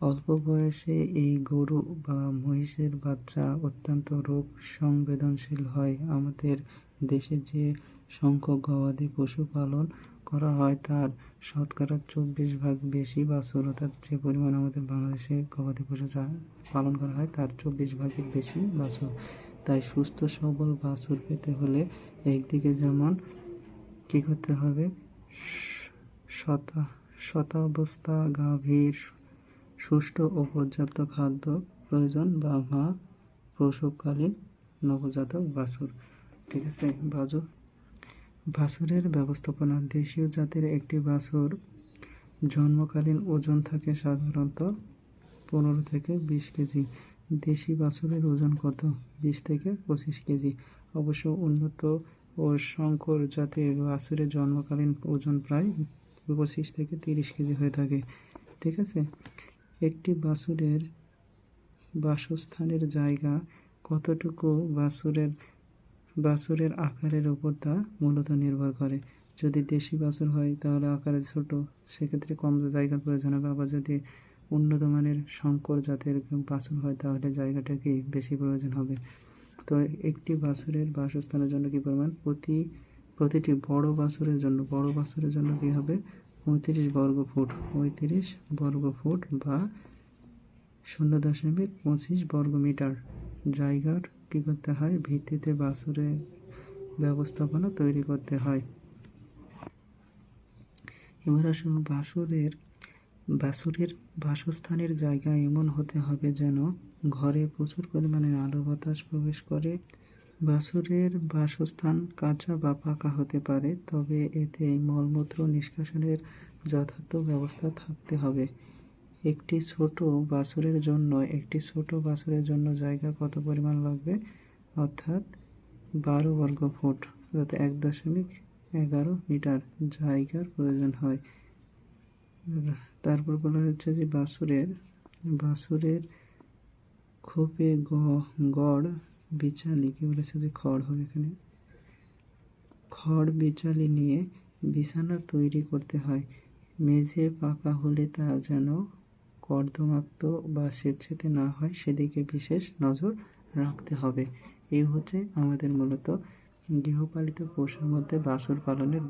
অল্প বয়সে এই গরু বা মহিষের বাচ্চা অত্যন্ত রোগ সংবেদনশীল হয়। আমাদের দেশে যে সংখ্যক গবাদি পশু পালন করা হয় তার শতকরা 24% বেশি বাছুর, অর্থাৎ যে পরিমাণ আমাদের বাংলাদেশে গবাদি পশু পালন করা হয় তার 24% বেশি বাছুর। তাই সুস্থ সবল বাছুর পেতে হলে একদিকে যেমন কি করতে হবে? শতাবস্থা গাভীর সুষ্ঠু ও পর্যাপ্ত খাদ্য প্রয়োজন বা মা প্রসবকালীন নবজাতক বাছুর। ঠিক আছে, বাছুরের ব্যবস্থাপনা। দেশীয় জাতের একটি বাছুর জন্মকালীন ওজন থাকে সাধারণত 15 থেকে 20 কেজি। দেশি বাছুরের ওজন কত? 20 থেকে 25 কেজি। অবশ্য উন্নত ও শঙ্কর জাতের বাছুরের জন্মকালীন ওজন প্রায় 25 থেকে 30 কেজি হয়ে থাকে। ঠিক আছে, একটি বাছুরের বাসস্থানের জায়গা কতটুকু বাছুরের আকারের উপর তা মূলত নির্ভর করে। যদি দেশি বাছুর হয় তাহলে আকারে ছোট, সেক্ষেত্রে কম জায়গার প্রয়োজন হবে। আবার যদি উন্নত মানের শঙ্কর জাতের বাছুর হয় তাহলে জায়গাটাকেই বেশি প্রয়োজন হবে। তো একটি বাছুরের বাসস্থানের জন্য কী পরিমাণ, প্রতিটি বড় বাছুরের জন্য কী হবে, 35 বর্গ ফুট বা 0.25 বর্গ মিটার জায়গার কী করতে হয়, ভিত্তিতে বাছুরের ব্যবস্থাপনা তৈরি করতে হয়। এবার আসুন, বাছুরের বাসস্থানের জায়গা এমন হতে হবে যেন ঘরে প্রচুর পরিমাণে আলো বাতাস প্রবেশ করে। বাছুরের বাসস্থান কাঁচা বা পাকা হতে পারে, তবে এতে মলমূত্র নিষ্কাশনের যথার্থ ব্যবস্থা থাকতে হবে। একটি ছোট বাছুরের জন্য জায়গা কত পরিমাণ লাগবে, অর্থাৎ 12 বর্গ ফুট অর্থাৎ 1.11 মিটার জায়গার প্রয়োজন হয়। তারপর বলা হচ্ছে যে বাছুরের খোপে গড় বিচালি, কি বলেছে যে খড় হবে এখানে, খড় বিচালি নিয়ে বিছানা তৈরি করতে হয়। মেঝে পাকা হলে তা যেন কর্দমাক্ত বা স্বেচ্ছাতে না হয় সেদিকে বিশেষ নজর রাখতে হবে। এই হচ্ছে আমাদের মূলত গৃহপালিত পশুর মধ্যে বাছুর পালনের